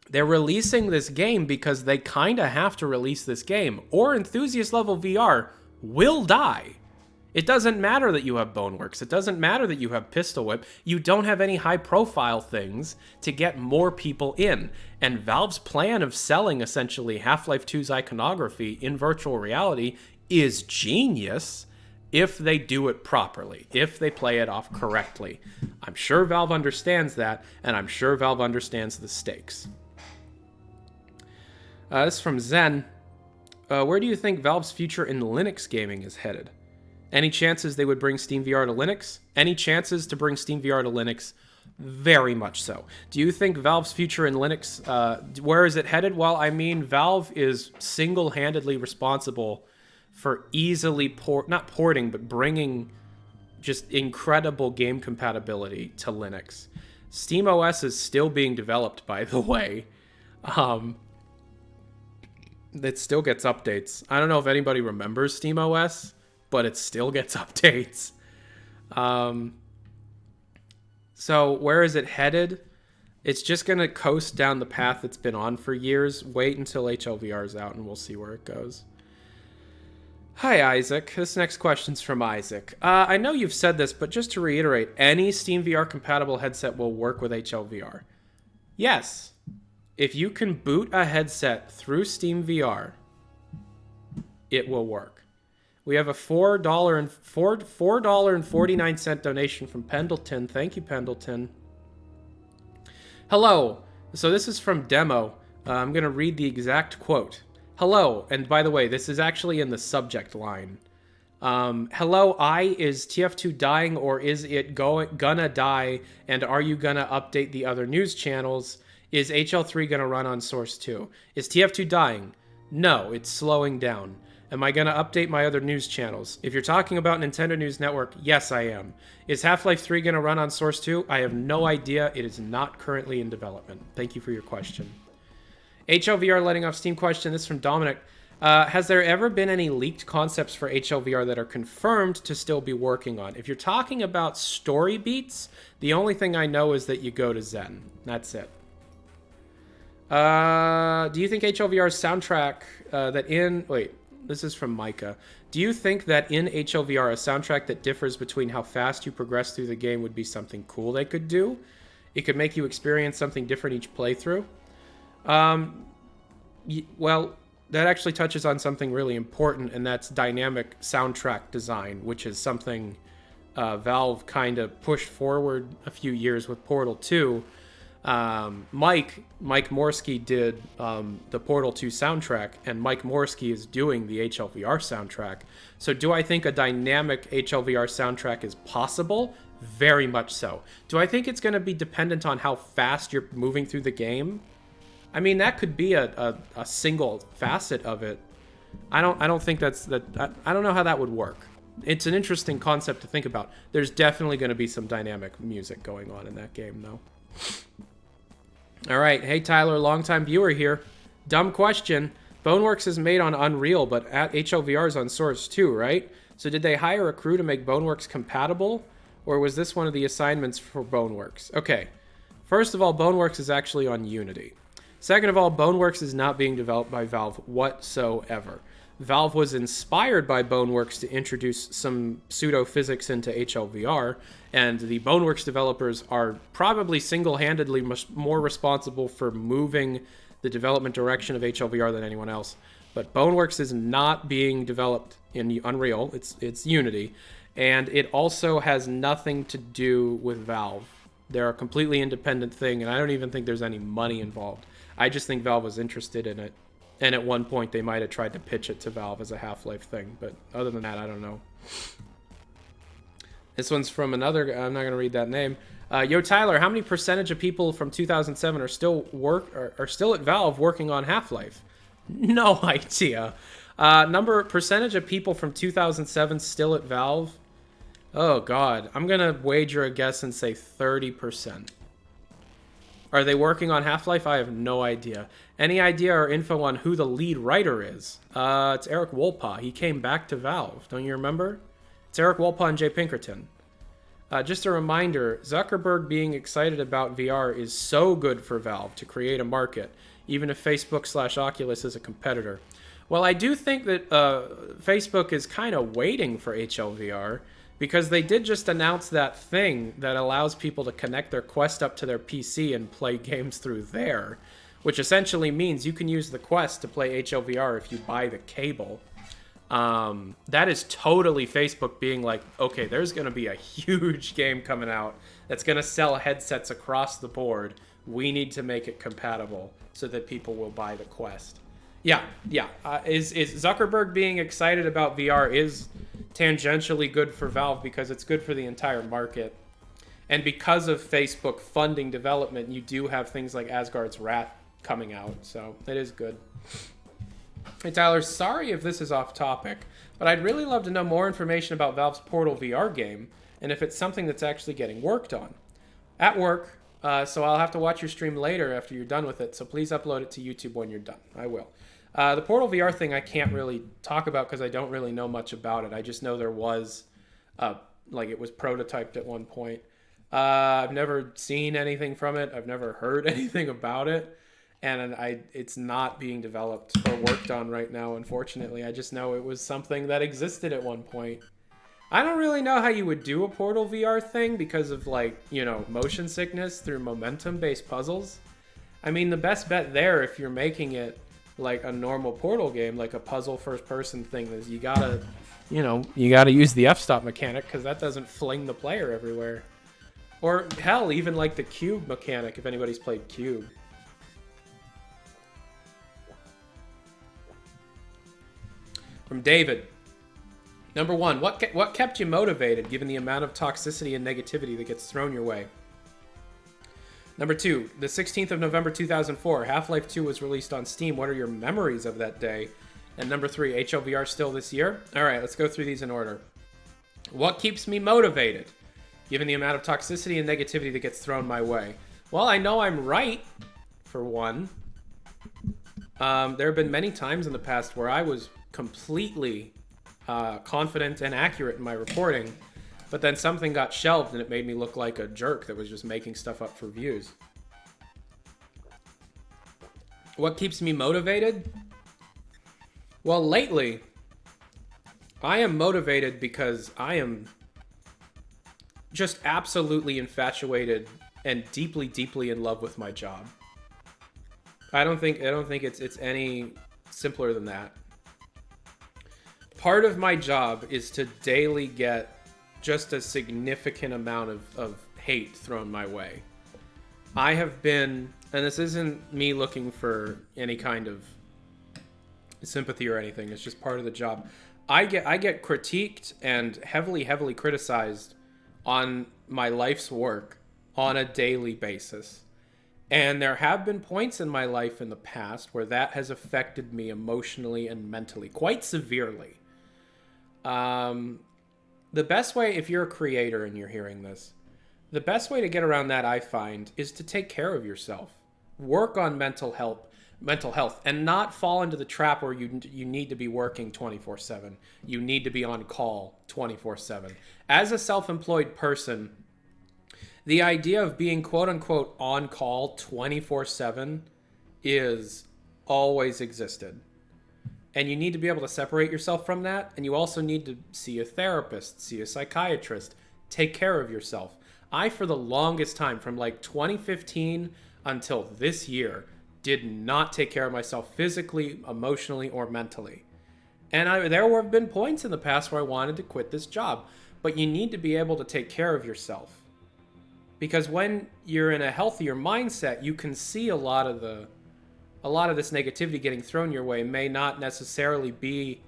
They're releasing this game because they kind of have to release this game, or enthusiast level VR will die. It doesn't matter that you have Boneworks. It doesn't matter that you have Pistol Whip. You don't have any high-profile things to get more people in. And Valve's plan of selling, essentially, Half-Life 2's iconography in virtual reality is genius if they do it properly, if they play it off correctly. I'm sure Valve understands that, and I'm sure Valve understands the stakes. This is from Zen. Where do you think Valve's future in Linux gaming is headed? Any chances they would bring Steamvr to Linux? Any chances to bring Steamvr to Linux? Very much so. Do you think Valve's future in Linux, where is it headed? Well, I mean, Valve is single-handedly responsible for easily not porting, but bringing just incredible game compatibility to Linux. SteamOS is still being developed, by the way. It still gets updates. I don't know if anybody remembers SteamOS, but it still gets updates. So where is it headed? It's just going to coast down the path it's been on for years. Wait until HLVR is out and we'll see where it goes. Hi, Isaac. This next question's from Isaac. I know you've said this, but just to reiterate, any SteamVR compatible headset will work with HLVR. Yes. If you can boot a headset through SteamVR, it will work. We have a $4.49 donation from Pendleton. Thank you, Pendleton. Hello. So this is from Demo. I'm going to read the exact quote. Hello, and by the way, this is actually in the subject line. Hello, is TF2 dying or is it gonna die? And are you gonna update the other news channels? Is HL3 gonna run on Source 2? Is TF2 dying? No, it's slowing down. Am I gonna update my other news channels? If you're talking about Nintendo News Network, yes, I am. Is Half-Life 3 gonna run on Source 2? I have no idea. It is not currently in development. Thank you for your question. HLVR letting off Steam question. This is from Dominic. Has there ever been any leaked concepts for HLVR that are confirmed to still be working on? If you're talking about story beats, the only thing I know is that you go to Zen. That's it. Do you think HLVR's soundtrack this is from Micah. Do you think that in HLVR, a soundtrack that differs between how fast you progress through the game would be something cool they could do? It could make you experience something different each playthrough? Well, that actually touches on something really important, and that's dynamic soundtrack design, which is something Valve kind of pushed forward a few years with Portal 2. Mike Morsky did the Portal 2 soundtrack, and Mike Morsky is doing the HLVR soundtrack. So do I think a dynamic HLVR soundtrack is possible? Very much so. Do I think it's going to be dependent on how fast you're moving through the game? I mean, that could be a single facet of it. I don't think I don't know how that would work. It's an interesting concept to think about. There's definitely going to be some dynamic music going on in that game, though. All right. Hey, Tyler, longtime viewer here. Dumb question. Boneworks is made on Unreal, but at HLVR is on Source 2, right? So did they hire a crew to make Boneworks compatible? Or was this one of the assignments for Boneworks? Okay. First of all, Boneworks is actually on Unity. Second of all, Boneworks is not being developed by Valve whatsoever. Valve was inspired by Boneworks to introduce some pseudo-physics into HLVR, and the Boneworks developers are probably single-handedly more responsible for moving the development direction of HLVR than anyone else. But Boneworks is not being developed in Unreal, it's Unity, and it also has nothing to do with Valve. They're a completely independent thing, and I don't even think there's any money involved. I just think Valve was interested in it. And at one point, they might have tried to pitch it to Valve as a Half-Life thing. But other than that, I don't know. This one's from another... I'm not going to read that name. Yo, Tyler, how many percentage of people from 2007 are still at Valve working on Half-Life? No idea. Percentage of people from 2007 still at Valve? Oh, God. I'm going to wager a guess and say 30%. Are they working on Half-Life? I have no idea. Any idea or info on who the lead writer is? It's Eric Wolpaw. He came back to Valve. Don't you remember? It's Eric Wolpaw and Jay Pinkerton. Just a reminder, Zuckerberg being excited about VR is so good for Valve to create a market, even if Facebook/Oculus is a competitor. Well, I do think that Facebook is kind of waiting for HLVR because they did just announce that thing that allows people to connect their Quest up to their PC and play games through there, which essentially means you can use the Quest to play HLVR if you buy the cable. That is totally Facebook being like, okay, there's going to be a huge game coming out that's going to sell headsets across the board. We need to make it compatible so that people will buy the Quest. Yeah. Is Zuckerberg being excited about VR is tangentially good for Valve because it's good for the entire market. And because of Facebook funding development, you do have things like Asgard's Wrath coming out. So it is good. Hey, Tyler, sorry if this is off topic, but I'd really love to know more information about Valve's Portal VR game and if it's something that's actually getting worked on. At work, so I'll have to watch your stream later after you're done with it, so please upload it to YouTube when you're done. I will. The Portal VR thing I can't really talk about because I don't really know much about it. I just know there was, it was prototyped at one point. I've never seen anything from it. I've never heard anything about it. And it's not being developed or worked on right now, unfortunately. I just know it was something that existed at one point. I don't really know how you would do a Portal VR thing because of, motion sickness through momentum-based puzzles. I mean, the best bet there, if you're making it like a normal Portal game, like a puzzle first-person thing, is you gotta use the f-stop mechanic because that doesn't fling the player everywhere. Or, hell, even like the cube mechanic, if anybody's played Cube. From David. Number 1, what kept you motivated given the amount of toxicity and negativity that gets thrown your way? Number 2, the 16th of November 2004, Half-Life 2 was released on Steam. What are your memories of that day? And number 3, HLVR still this year? All right, let's go through these in order. What keeps me motivated given the amount of toxicity and negativity that gets thrown my way? Well, I know I'm right, for one. There have been many times in the past where I was completely confident and accurate in my reporting, but then something got shelved and it made me look like a jerk that was just making stuff up for views. What keeps me motivated? Well, lately, I am motivated because I am just absolutely infatuated and deeply, deeply in love with my job. I don't think it's any simpler than that. Part of my job is to daily get just a significant amount of hate thrown my way. I have been, and this isn't me looking for any kind of sympathy or anything, it's just part of the job. I get critiqued and heavily criticized on my life's work on a daily basis. And there have been points in my life in the past where that has affected me emotionally and mentally quite severely. The best way, if you're a creator and you're hearing this, the best way to get around that, I find, is to take care of yourself. Work on mental health, and not fall into the trap where you need to be working 24/7. You need to be on call 24/7. As a self-employed person, the idea of being quote-unquote on call 24/7 is always existed. And you need to be able to separate yourself from that. And you also need to see a therapist, see a psychiatrist, take care of yourself. I, for the longest time, from like 2015 until this year, did not take care of myself physically, emotionally, or mentally. And there have been points in the past where I wanted to quit this job. But you need to be able to take care of yourself. Because when you're in a healthier mindset, you can see a lot of this negativity getting thrown your way may not necessarily be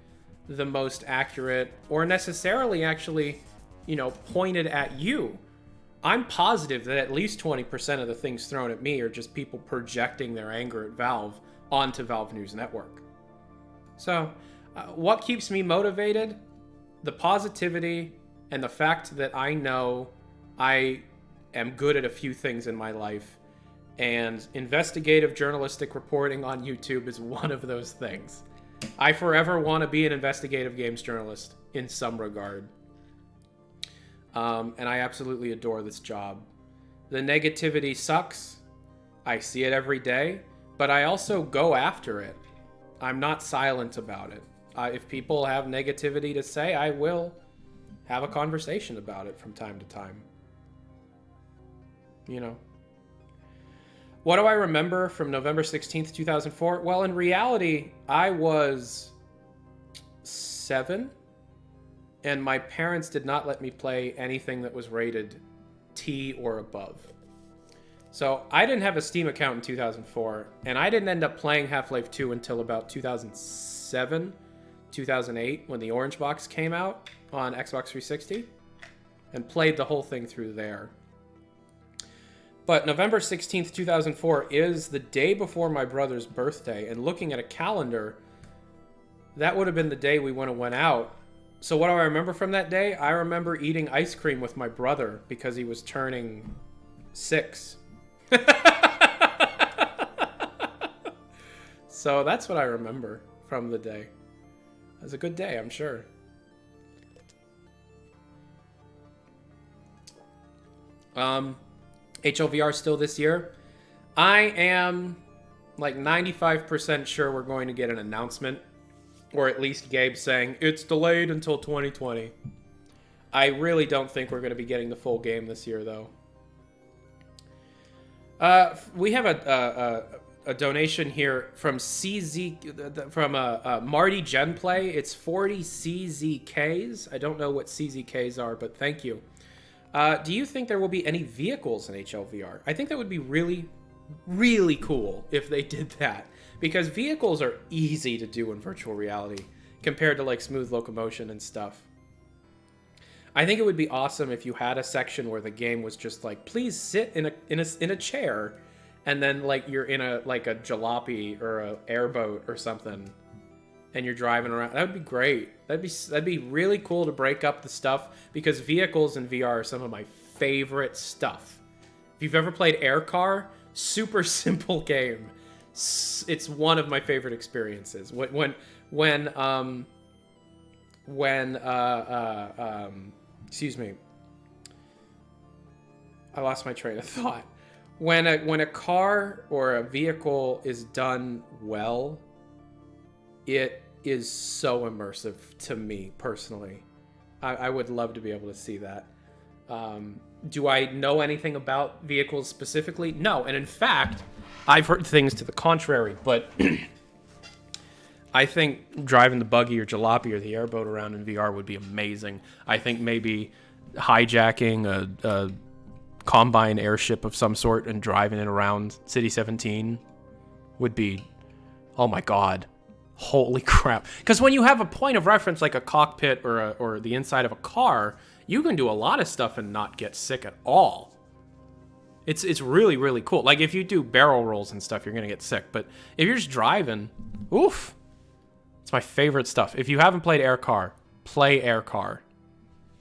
the most accurate or necessarily actually, pointed at you. I'm positive that at least 20% of the things thrown at me are just people projecting their anger at Valve onto Valve News Network. So, what keeps me motivated? The positivity and the fact that I know I am good at a few things in my life. And investigative journalistic reporting on YouTube is one of those things. I forever want to be an investigative games journalist in some regard. And I absolutely adore this job. The negativity sucks. I see it every day, but I also go after it. I'm not silent about it. If people have negativity to say, I will have a conversation about it from time to time. You know. What do I remember from November 16th, 2004? Well, in reality, I was 7, and my parents did not let me play anything that was rated T or above. So I didn't have a Steam account in 2004, and I didn't end up playing Half-Life 2 until about 2007, 2008, when the Orange Box came out on Xbox 360, and played the whole thing through there. But November 16th, 2004 is the day before my brother's birthday, and looking at a calendar, that would have been the day we went out. So what do I remember from that day? I remember eating ice cream with my brother because he was turning 6. So that's what I remember from the day. It was a good day, I'm sure. HLVR still this year. I am like 95% sure we're going to get an announcement, or at least Gabe saying it's delayed until 2020. I really don't think we're going to be getting the full game this year, though. We have a donation here from CZ, from Marty Genplay. It's 40 CZKs. I don't know what CZKs are, but thank you. Do you think there will be any vehicles in HLVR? I think that would be really, really cool if they did that, because vehicles are easy to do in virtual reality compared to like smooth locomotion and stuff. I think it would be awesome if you had a section where the game was just like, please sit in a chair, and then like you're in a jalopy or a airboat or something, and you're driving around. That would be great. That'd be really cool to break up the stuff, because vehicles in VR are some of my favorite stuff. If you've ever played Air Car, super simple game. It's one of my favorite experiences. Excuse me. I lost my train of thought. When a car or a vehicle is done well, it is so immersive to me personally. I would love to be able to see that. Do I know anything about vehicles specifically? No, and in fact, I've heard things to the contrary, but I think driving the buggy or jalopy or the airboat around in VR would be amazing. I think maybe hijacking a Combine airship of some sort and driving it around City 17 would be, oh my god, holy crap. Because when you have a point of reference like a cockpit or the inside of a car, you can do a lot of stuff and not get sick at all. It's really, really cool. Like if you do barrel rolls and stuff, you're going to get sick. But if you're just driving, oof. It's my favorite stuff. If you haven't played Air Car, play Air Car.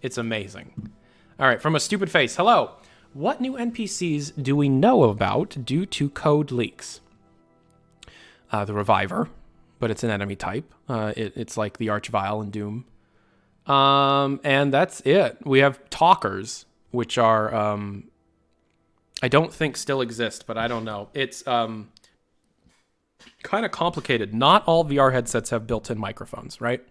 It's amazing. All right, from a stupid face. Hello. What new NPCs do we know about due to code leaks? The Reviver, but it's an enemy type. It's like the Archvile in Doom. And that's it. We have Talkers, which are, I don't think still exist, but I don't know. It's kind of complicated. Not all VR headsets have built-in microphones, right?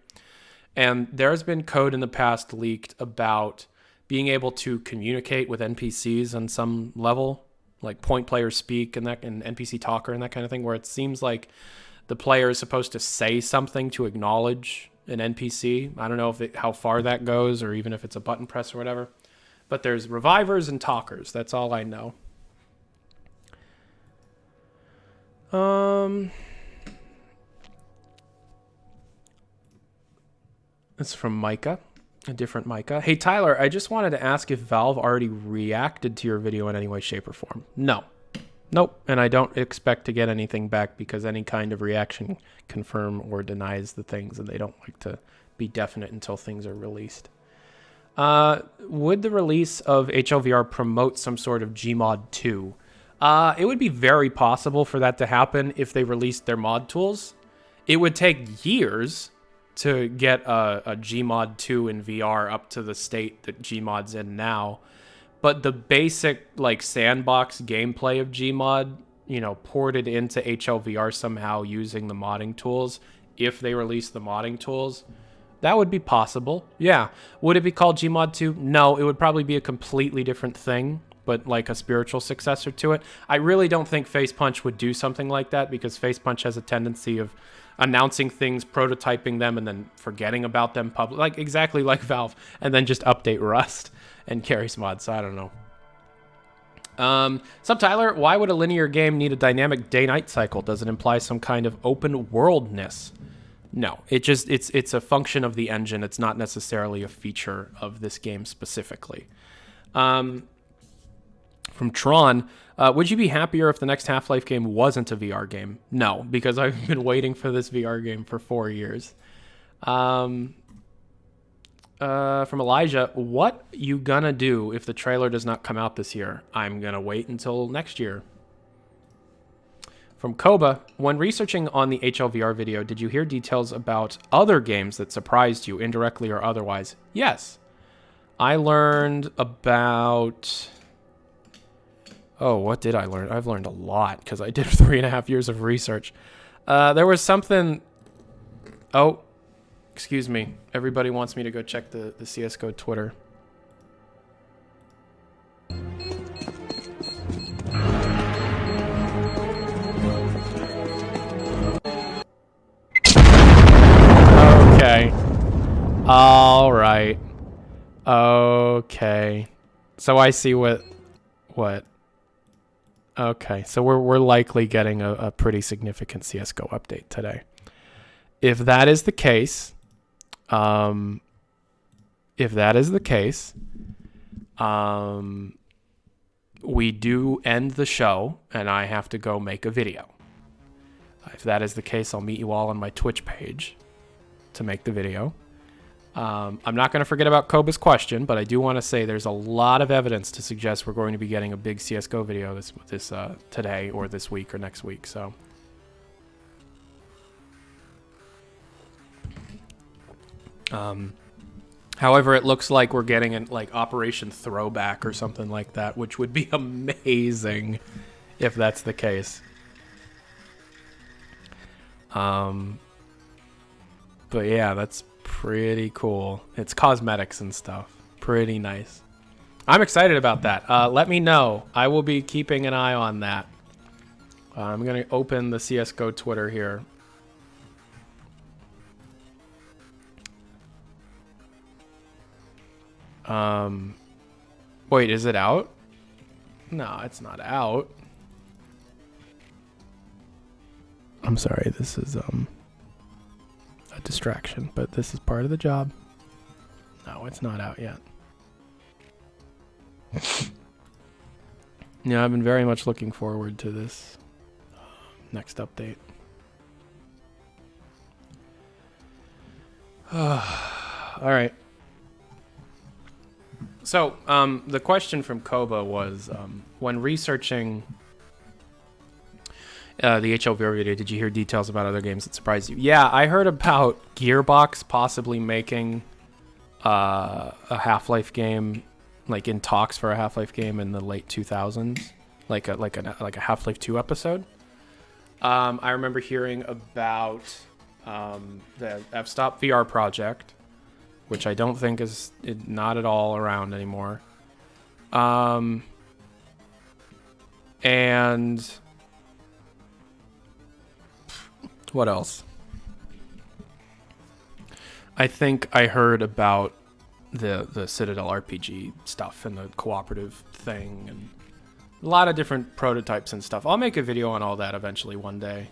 And there's been code in the past leaked about being able to communicate with NPCs on some level, like point player speak and NPC talker and that kind of thing, where it seems like the player is supposed to say something to acknowledge an NPC. I don't know how far that goes, or even if it's a button press or whatever. But there's Revivers and Talkers. That's all I know. It's from Micah. A different Micah. Hey, Tyler, I just wanted to ask if Valve already reacted to your video in any way, shape, or form. No. Nope. And I don't expect to get anything back, because any kind of reaction confirm or denies the things, and they don't like to be definite until things are released. Would the release of HLVR promote some sort of Gmod 2? It would be very possible for that to happen if they released their mod tools. It would take years to get a Gmod 2 in VR up to the state that Gmod's in now. But the basic like sandbox gameplay of Gmod you know, ported into HLVR somehow using the modding tools, if they release the modding tools, that would be possible. Yeah. Would it be called Gmod 2? No, it would probably be a completely different thing, but like a spiritual successor to it. I really don't think Face Punch would do something like that, because Face Punch has a tendency of announcing things, prototyping them, and then forgetting about them public, like exactly like Valve, and then just update Rust and carries mods. So I don't know. Sup Tyler, why would a linear game need a dynamic day-night cycle? Does it imply some kind of open worldness? No, it's a function of the engine. It's not necessarily a feature of this game specifically. From Tron, would you be happier if the next Half-Life game wasn't a VR game? No, because I've been waiting for this VR game for 4 years. From Elijah, what you gonna do if the trailer does not come out this year? I'm gonna wait until next year. From Koba, when researching on the HLVR video, did you hear details about other games that surprised you, indirectly or otherwise? Yes. I learned about... Oh, what did I learn? I've learned a lot, because I did 3.5 years of research. There was something... Oh... Excuse me. Everybody wants me to go check the CSGO Twitter. Okay. All right. Okay. So I see what. Okay. So we're likely getting a pretty significant CSGO update today. If that is the case, we do end the show and I have to go make a video. If that is the case, I'll meet you all on my Twitch page to make the video. I'm not going to forget about Koba's question, but I do want to say there's a lot of evidence to suggest we're going to be getting a big CSGO video this today or this week or next week. So. However, it looks like we're getting an like Operation Throwback or something like that, which would be amazing if that's the case. But yeah, that's pretty cool. It's cosmetics and stuff. Pretty nice. I'm excited about that. Let me know. I will be keeping an eye on that. I'm going to open the CSGO Twitter here. Wait, is it out? No, it's not out. I'm sorry, this is, a distraction, but this is part of the job. No, it's not out yet. Yeah, I've been very much looking forward to this next update. All right. So, the question from Koba was, when researching the HLVR video, did you hear details about other games that surprised you? Yeah, I heard about Gearbox possibly making a Half-Life game, like in talks for a Half-Life game in the late 2000s, like a Half-Life 2 episode. I remember hearing about the F-Stop VR project, which I don't think is not at all around anymore. And what else? I think I heard about the Citadel RPG stuff and the cooperative thing and a lot of different prototypes and stuff. I'll make a video on all that eventually one day.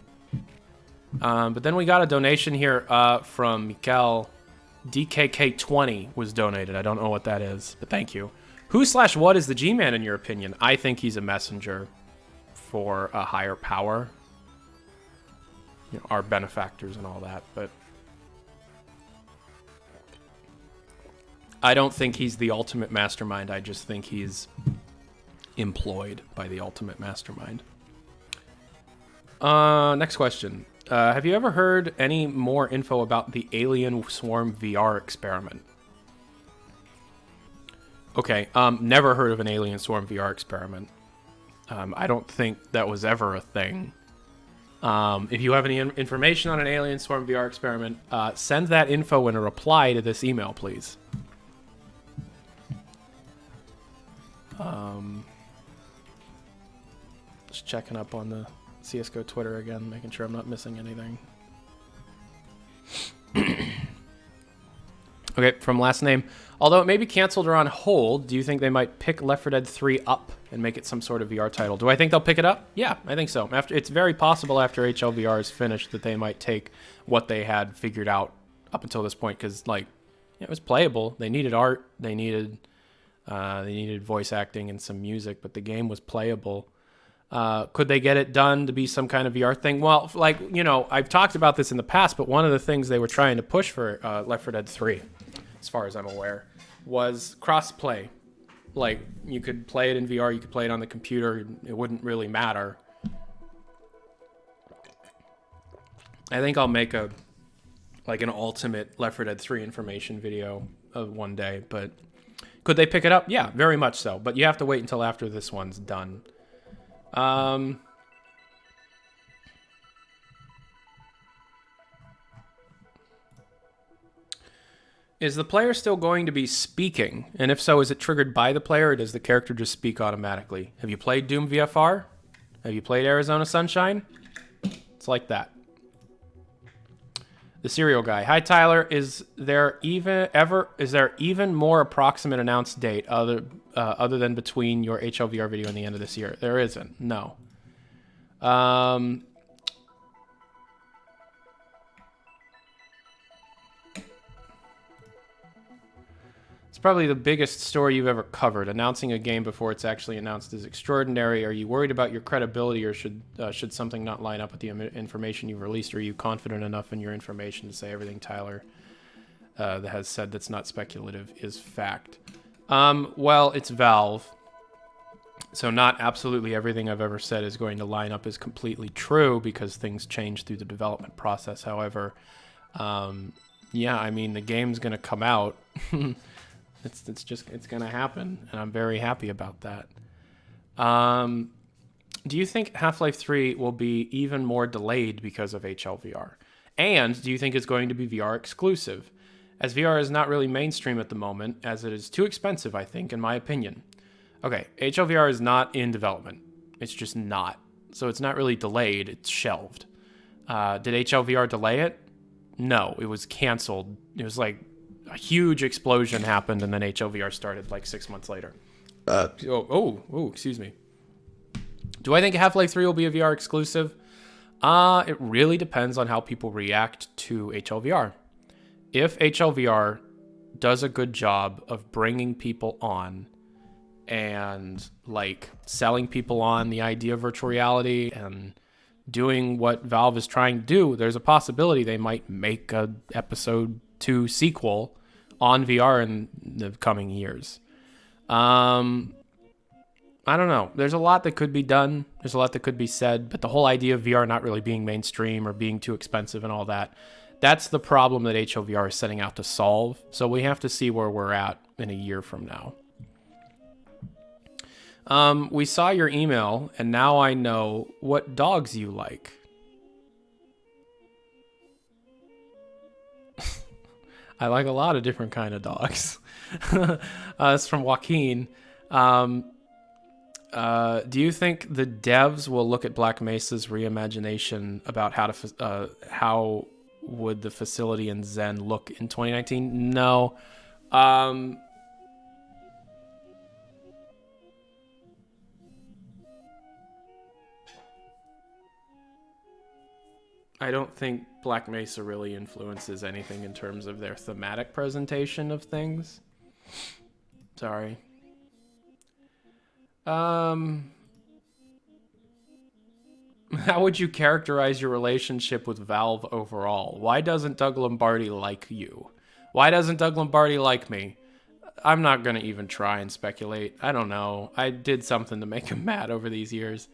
But then we got a donation here from Mikel. DKK20 was donated. I don't know what that is, but thank you. Who/what is the G-Man in your opinion? I think he's a messenger for a higher power. You know, our benefactors and all that, but I don't think he's the ultimate mastermind. I just think he's employed by the ultimate mastermind. Next question. Have you ever heard any more info about the Alien Swarm VR experiment? Okay, never heard of an Alien Swarm VR experiment. I don't think that was ever a thing. If you have any information on an Alien Swarm VR experiment, send that info in a reply to this email, please. Just checking up on the CSGO Twitter again, making sure I'm not missing anything. Okay, from last name. Although it may be canceled or on hold, do you think they might pick Left 4 Dead 3 up and make it some sort of VR title? Do I think they'll pick it up? Yeah, I think so. It's very possible after HLVR is finished that they might take what they had figured out up until this point, because like it was playable. They needed art. They needed voice acting and some music, but the game was playable. Could they get it done to be some kind of VR thing? Well, like, you know, I've talked about this in the past, but one of the things they were trying to push for Left 4 Dead 3, as far as I'm aware, was cross-play. Like, you could play it in VR, you could play it on the computer, it wouldn't really matter. I think I'll make an ultimate Left 4 Dead 3 information video of one day, but could they pick it up? Yeah, very much so, but you have to wait until after this one's done. Is the player still going to be speaking? And if so, is it triggered by the player, or does the character just speak automatically? Have you played Doom VFR? Have you played Arizona Sunshine? It's like that. The Serial Guy. Hi, Tyler. Is there even more approximate announced date other than between your HLVR video and the end of this year? There isn't. No. It's probably the biggest story you've ever covered. Announcing a game before it's actually announced is extraordinary. Are you worried about your credibility, or should something not line up with the information you've released? Or are you confident enough in your information to say everything Tyler that has said that's not speculative is fact? Well, it's Valve, so not absolutely everything I've ever said is going to line up as completely true, because things change through the development process. However, yeah, I mean, the game's going to come out. It's going to happen, and I'm very happy about that. Do you think Half-Life 3 will be even more delayed because of HLVR? And do you think it's going to be VR exclusive? As VR is not really mainstream at the moment, as it is too expensive, I think, in my opinion. Okay, HLVR is not in development. It's just not. So it's not really delayed, it's shelved. Did HLVR delay it? No, it was canceled. It was like a huge explosion happened, and then HLVR started like 6 months later. Excuse me. Do I think Half-Life 3 will be a VR exclusive? It really depends on how people react to HLVR. If HLVR does a good job of bringing people on and like selling people on the idea of virtual reality and doing what Valve is trying to do, there's a possibility they might make a episode 2 sequel on VR in the coming years. I don't know. There's a lot that could be done. There's a lot that could be said, but the whole idea of VR not really being mainstream or being too expensive and all that, that's the problem that HLVR is setting out to solve. So we have to see where we're at in a year from now. We saw your email, and now I know what dogs you like. I like a lot of different kind of dogs. It's from Joaquin. Do you think the devs will look at Black Mesa's reimagination about how would the facility in Zen look in 2019? No. I don't think Black Mesa really influences anything in terms of their thematic presentation of things. Sorry. How would you characterize your relationship with Valve overall? Why doesn't Doug Lombardi like you? Why doesn't Doug Lombardi like me? I'm not going to even try and speculate. I don't know. I did something to make him mad over these years.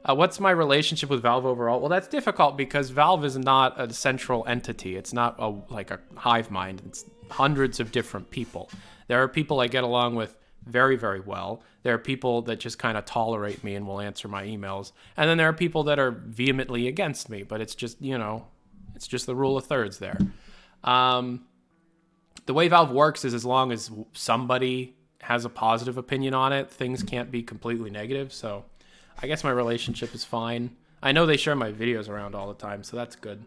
What's my relationship with Valve overall? Well, that's difficult because Valve is not a central entity. It's not like a hive mind. It's hundreds of different people. There are people I get along with very, very well. There are people that just kind of tolerate me and will answer my emails. And then there are people that are vehemently against me, but it's just, you know, it's just the rule of thirds there. The way Valve works is as long as somebody has a positive opinion on it, things can't be completely negative. So I guess my relationship is fine. I know they share my videos around all the time, so that's good.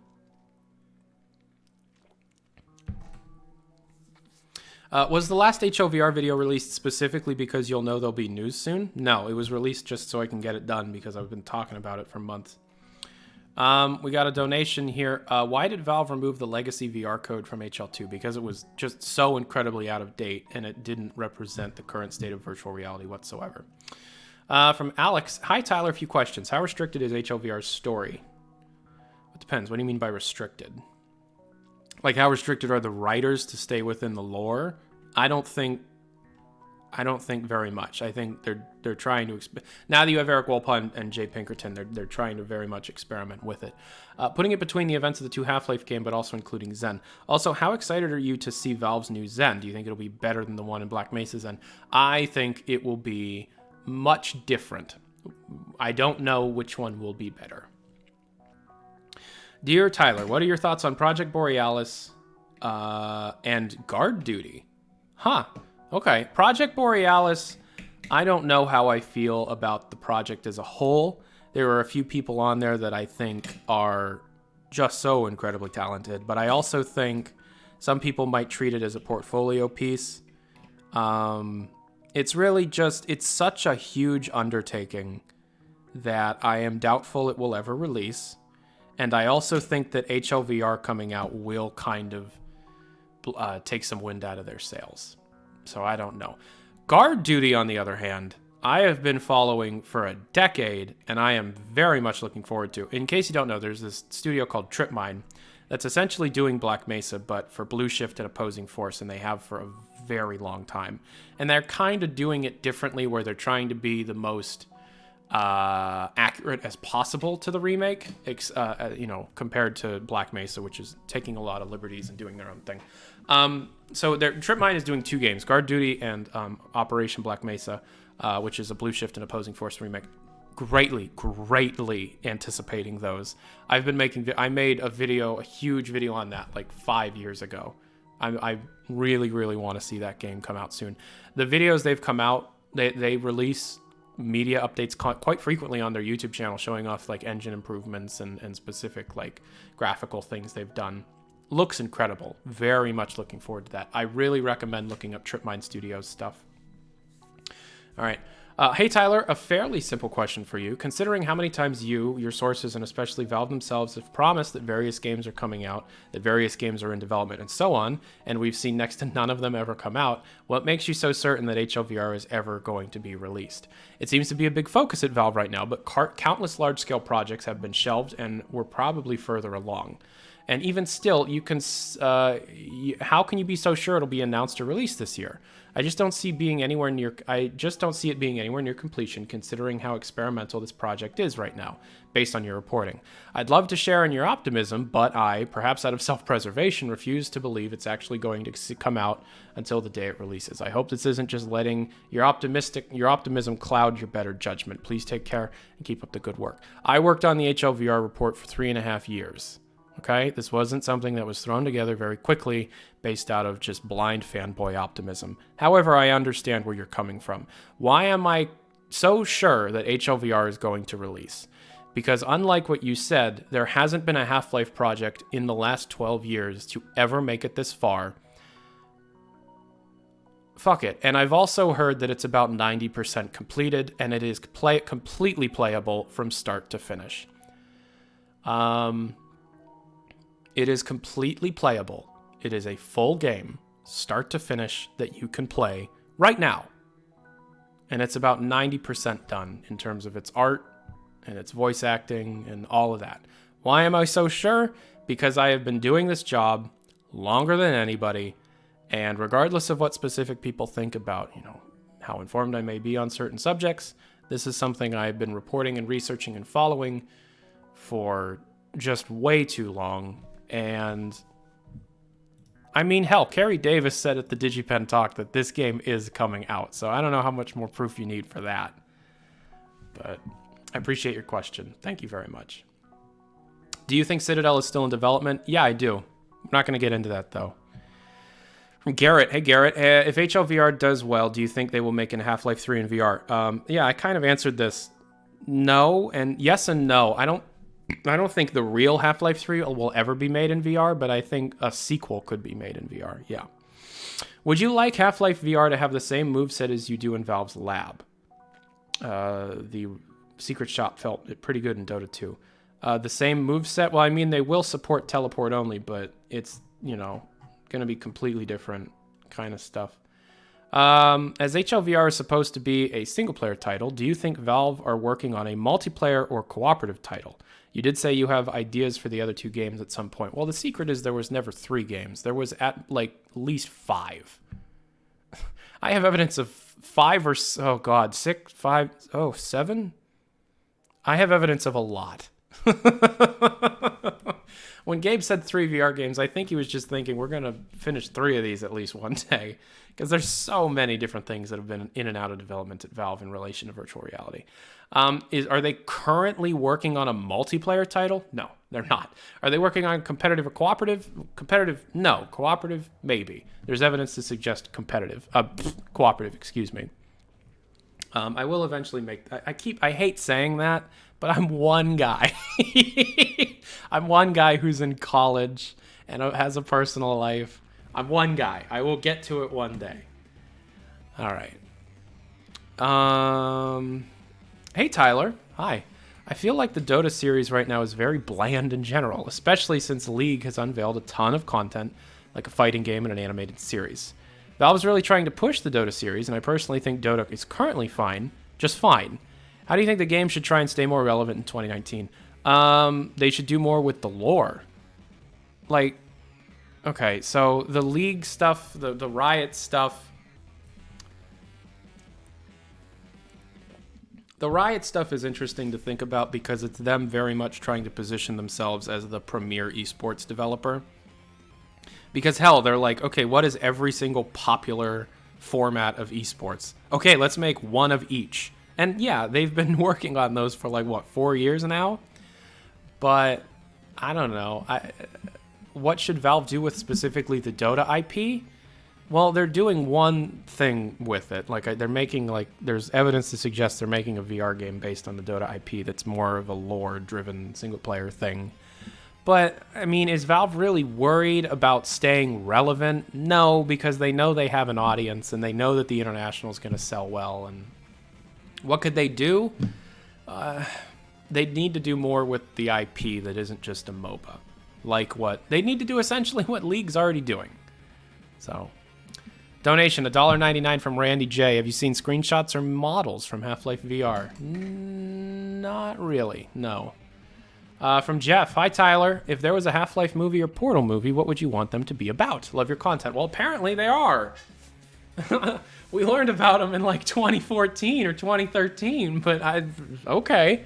Was the last HLVR video released specifically because you'll know there'll be news soon? No, it was released just so I can get it done because I've been talking about it for months. We got a donation here. Why did Valve remove the legacy VR code from HL2? Because it was just so incredibly out of date and it didn't represent the current state of virtual reality whatsoever. From Alex, hi Tyler, a few questions. How restricted is HLVR's story? It depends. What do you mean by restricted? Like how restricted are the writers to stay within the lore? I don't think very much. I think they're trying to now that you have Eric Wolpa and Jay Pinkerton, they're trying to very much experiment with it, putting it between the events of the 2 Half-Life game, but also including Zen. Also, how excited are you to see Valve's new Zen? Do you think it'll be better than the one in Black Mesa Zen? I think it will be much different. I don't know which one will be better. Dear Tyler, what are your thoughts on Project Borealis and Guard Duty? Huh. Okay. Project Borealis, I don't know how I feel about the project as a whole. There are a few people on there that I think are just so incredibly talented, but I also think some people might treat it as a portfolio piece. It's really just, it's such a huge undertaking that I am doubtful it will ever release. And I also think that HLVR coming out will kind of take some wind out of their sails. So I don't know. Guard Duty, on the other hand, I have been following for a decade, and I am very much looking forward to. In case you don't know, there's this studio called Tripmine that's essentially doing Black Mesa, but for Blue Shift and Opposing Force, and they have for a very long time. And they're kind of doing it differently, where they're trying to be the most accurate as possible to the remake, you know, compared to Black Mesa, which is taking a lot of liberties and doing their own thing. So Tripmine is doing 2 games, Guard Duty and Operation Black Mesa, which is a Blue Shift and Opposing Force remake. Greatly anticipating those. I made a huge video on that like 5 years ago. I really want to see that game come out soon. The videos they've come out, they release media updates quite frequently on their YouTube channel, showing off like engine improvements and specific like graphical things they've done. Looks incredible. Very much looking forward to that. I really recommend looking up Tripmine Studios stuff. All right. Hey, Tyler, a fairly simple question for you. Considering how many times you, your sources, and especially Valve themselves have promised that various games are coming out, that various games are in development, and so on, and we've seen next to none of them ever come out, what makes you so certain that HLVR is ever going to be released? It seems to be a big focus at Valve right now, but countless large-scale projects have been shelved and we're probably further along. And even still, you can. How can you be so sure it'll be announced or released this year? I just don't see it being anywhere near completion, considering how experimental this project is right now, based on your reporting. I'd love to share in your optimism, but I, perhaps out of self-preservation, refuse to believe it's actually going to come out until the day it releases. I hope this isn't just letting your optimism cloud your better judgment. Please take care and keep up the good work. I worked on the HLVR report for 3.5 years. Okay, this wasn't something that was thrown together very quickly based out of just blind fanboy optimism. However, I understand where you're coming from. Why am I so sure that HLVR is going to release? Because unlike what you said, there hasn't been a Half-Life project in the last 12 years to ever make it this far. Fuck it. And I've also heard that it's about 90% completed, and it is completely playable from start to finish. It is completely playable. It is a full game, start to finish, that you can play right now. And it's about 90% done in terms of its art and its voice acting and all of that. Why am I so sure? Because I have been doing this job longer than anybody, and regardless of what specific people think about, how informed I may be on certain subjects, this is something I've been reporting and researching and following for just way too long. And I mean, hell, Carrie Davis said at the DigiPen talk that this game is coming out, so I don't know how much more proof you need for that. But I appreciate your question. Thank you very much. Do you think Citadel is still in development? Yeah, I do. I'm not going to get into that, though. From Garrett. Hey, Garrett. If HLVR does well, do you think they will make an Half-Life 3 in VR? Yeah, I kind of answered this. No, and yes and no. I don't think the real Half-Life 3 will ever be made in VR, but I think a sequel could be made in VR, yeah. Would you like Half-Life VR to have the same moveset as you do in Valve's lab? The Secret Shop felt pretty good in Dota 2. The same moveset? Well, I mean, they will support teleport only, but it's, you know, going to be completely different kind of stuff. As HLVR is supposed to be a single-player title, do you think Valve are working on a multiplayer or cooperative title? You did say you have ideas for the other 2 games at some point. Well, the secret is there was never 3 games. There was at least 5. I have evidence of 5 or, 6, 5, 7? I have evidence of a lot. When Gabe said 3 VR games, I think he was just thinking we're going to finish 3 of these at least one day, because there's so many different things that have been in and out of development at Valve in relation to virtual reality. Are they currently working on a multiplayer title? No, they're not. Are they working on competitive or cooperative? Competitive, no. Cooperative, maybe. There's evidence to suggest cooperative, excuse me. I will eventually make, I hate saying that, but I'm one guy. I'm one guy who's in college and has a personal life. I'm one guy. I will get to it one day. All right. Hey, Tyler. Hi. I feel like the Dota series right now is very bland in general, especially since League has unveiled a ton of content, like a fighting game and an animated series. Valve is really trying to push the Dota series, and I personally think Dota is currently fine, just fine. How do you think the game should try and stay more relevant in 2019? They should do more with the lore. Like, okay, so the League stuff, the Riot stuff. The Riot stuff is interesting to think about because it's them very much trying to position themselves as the premier esports developer. Because hell, they're like, okay, what is every single popular format of esports? Okay, let's make one of each. And yeah, they've been working on those for like, what, 4 years now? But I don't know. What should Valve do with specifically the Dota IP? Well, they're doing one thing with it. Like they're making there's evidence to suggest they're making a VR game based on the Dota IP that's more of a lore-driven single-player thing. But, I mean, is Valve really worried about staying relevant? No, because they know they have an audience and they know that the International is going to sell well. And what could they do? They'd need to do more with the IP that isn't just a MOBA. Like what? They need to do essentially what League's already doing. So, donation, $1.99 from Randy J. Have you seen screenshots or models from Half-Life VR? Not really, no. From Jeff, hi Tyler. If there was a Half-Life movie or Portal movie, what would you want them to be about? Love your content. Well, apparently they are. We learned about them in like 2014 or 2013, but okay.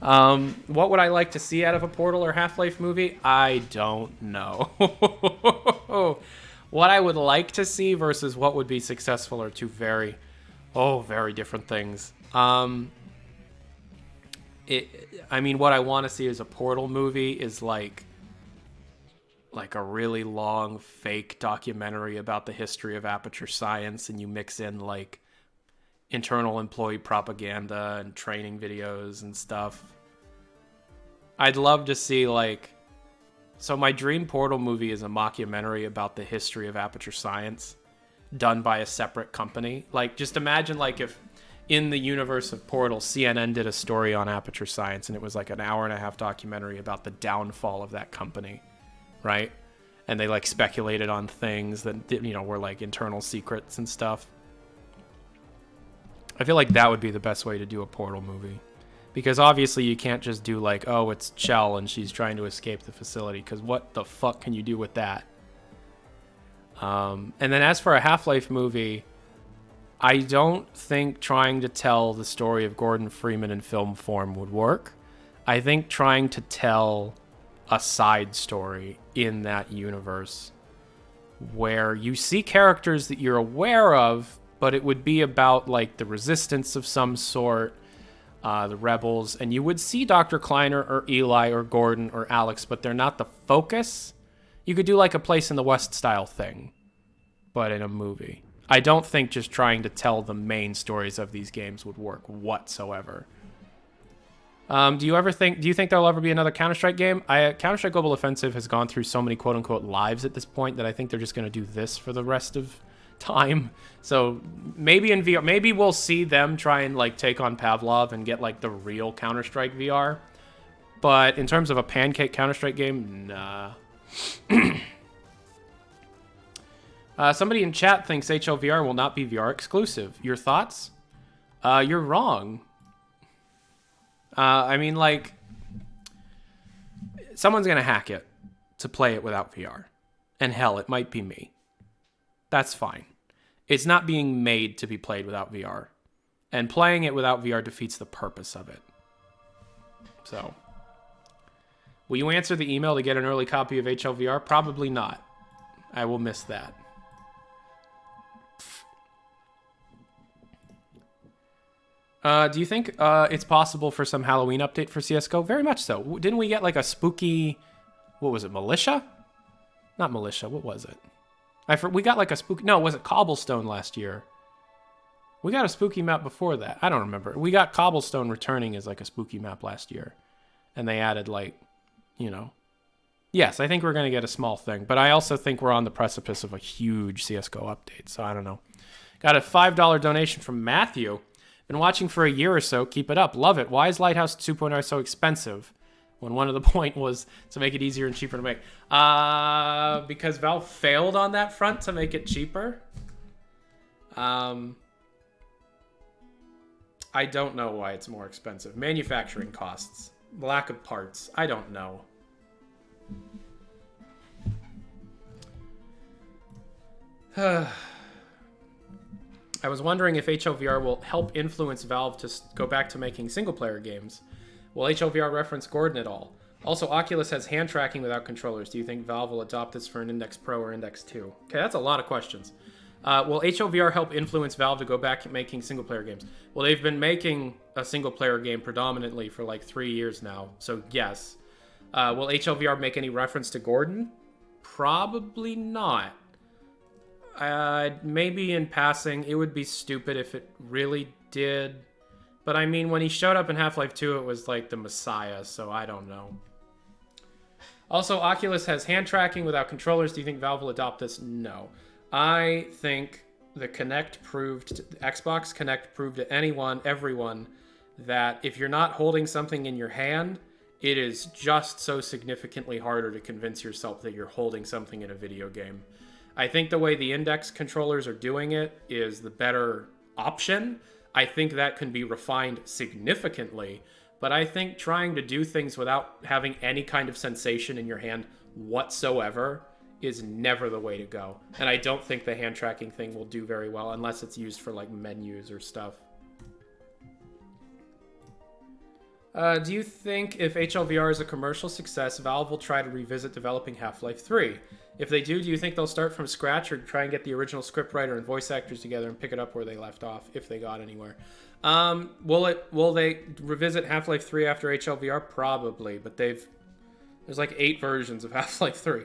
What would I like to see out of a Portal or Half-Life movie? I don't know. What I would like to see versus what would be successful are two very different things. I mean, what I want to see as a Portal movie is like a really long fake documentary about the history of Aperture Science, and you mix in like internal employee propaganda and training videos and stuff. I'd love to see so my dream Portal movie is a mockumentary about the history of Aperture Science done by a separate company. Like, just imagine if in the universe of Portal, CNN did a story on Aperture Science, and it was like an hour-and-a-half documentary about the downfall of that company, right? And they speculated on things that were internal secrets and stuff. I feel like that would be the best way to do a Portal movie, because obviously you can't just do it's Chell and she's trying to escape the facility, because what the fuck can you do with that? And then as for a Half-Life movie, I don't think trying to tell the story of Gordon Freeman in film form would work. I think trying to tell a side story in that universe where you see characters that you're aware of, but it would be about like the resistance of some sort, the rebels, and you would see Dr. Kleiner or Eli or Gordon or Alex, but they're not the focus. You could do like a Place in the West style thing, but in a movie. I don't think just trying to tell the main stories of these games would work whatsoever. Do you think there'll ever be another Counter-Strike game? Counter-Strike Global Offensive has gone through so many quote-unquote lives at this point that I think they're just going to do this for the rest of time. So maybe in VR, maybe we'll see them try and like take on Pavlov and get like the real Counter-Strike VR. But in terms of a pancake Counter-Strike game, nah. Somebody in chat thinks HLVR will not be VR exclusive. Your thoughts? You're wrong. I mean, like, someone's going to hack it to play it without VR. And hell, it might be me. That's fine. It's not being made to be played without VR. And playing it without VR defeats the purpose of it. So, will you answer the email to get an early copy of HLVR? Probably not. I will miss that. Do you think it's possible for some Halloween update for CSGO? Very much so. Didn't we get like a spooky... What was it? Militia? Not Militia. What was it? We got like a spooky... No, was it Cobblestone last year? We got a spooky map before that. I don't remember. We got Cobblestone returning as like a spooky map last year. And they added like, you know... Yes, I think we're going to get a small thing. But I also think we're on the precipice of a huge CSGO update. So I don't know. Got a $5 donation from Matthew. Been watching for a year or so. Keep it up. Love it. Why is Lighthouse 2.0 so expensive? When one of the point was to make it easier and cheaper to make. Because Valve failed on that front to make it cheaper. I don't know why it's more expensive. Manufacturing costs. Lack of parts. I don't know. I was wondering if HLVR will help influence Valve to go back to making single-player games. Will HLVR reference Gordon at all? Also, Oculus has hand tracking without controllers. Do you think Valve will adopt this for an Index Pro or Index 2? Okay, that's a lot of questions. Will HLVR help influence Valve to go back to making single-player games? Well, they've been making a single-player game predominantly for like 3 years now, so yes. Will HLVR make any reference to Gordon? Probably not. Maybe in passing. It would be stupid if it really did. But I mean, when he showed up in Half-Life 2, it was like the Messiah, so I don't know. Also, Oculus has hand tracking without controllers. Do you think Valve will adopt this? No. I think the Xbox Kinect proved to everyone, that if you're not holding something in your hand, it is just so significantly harder to convince yourself that you're holding something in a video game. I think the way the Index controllers are doing it is the better option. I think that can be refined significantly, but I think trying to do things without having any kind of sensation in your hand whatsoever is never the way to go. And I don't think the hand tracking thing will do very well unless it's used for like menus or stuff. Do you think if HLVR is a commercial success, Valve will try to revisit developing Half-Life 3? If they do you think they'll start from scratch or try and get the original scriptwriter and voice actors together and pick it up where they left off, if they got anywhere? Will they revisit Half-Life 3 after HLVR? Probably, but there's like 8 versions of Half-Life 3.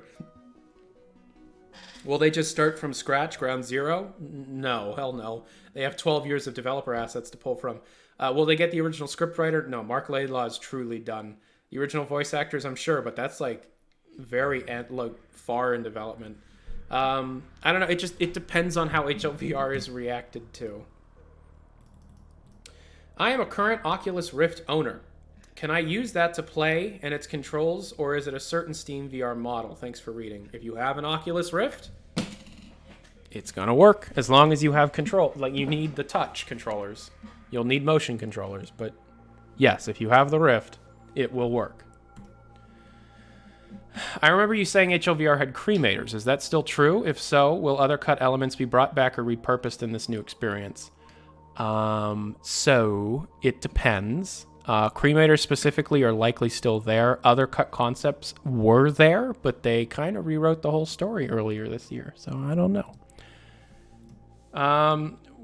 Will they just start from scratch, ground zero? No, hell no. They have 12 years of developer assets to pull from. Will they get the original scriptwriter? No, Mark Laidlaw is truly done. The original voice actors, I'm sure, but that's like very far in development. I don't know. It depends on how HLVR is reacted to. I am a current Oculus Rift owner. Can I use that to play and its controls, or is it a certain Steamvr model? Thanks for reading. If you have an Oculus Rift, it's gonna work as long as you have control. Like, you need the touch controllers. You'll need motion controllers, but yes, if you have the Rift, it will work. I remember you saying HLVR had cremators. Is that still true? If so, will other cut elements be brought back or repurposed in this new experience? So it depends. Cremators specifically are likely still there. Other cut concepts were there, but they kind of rewrote the whole story earlier this year, so I don't know.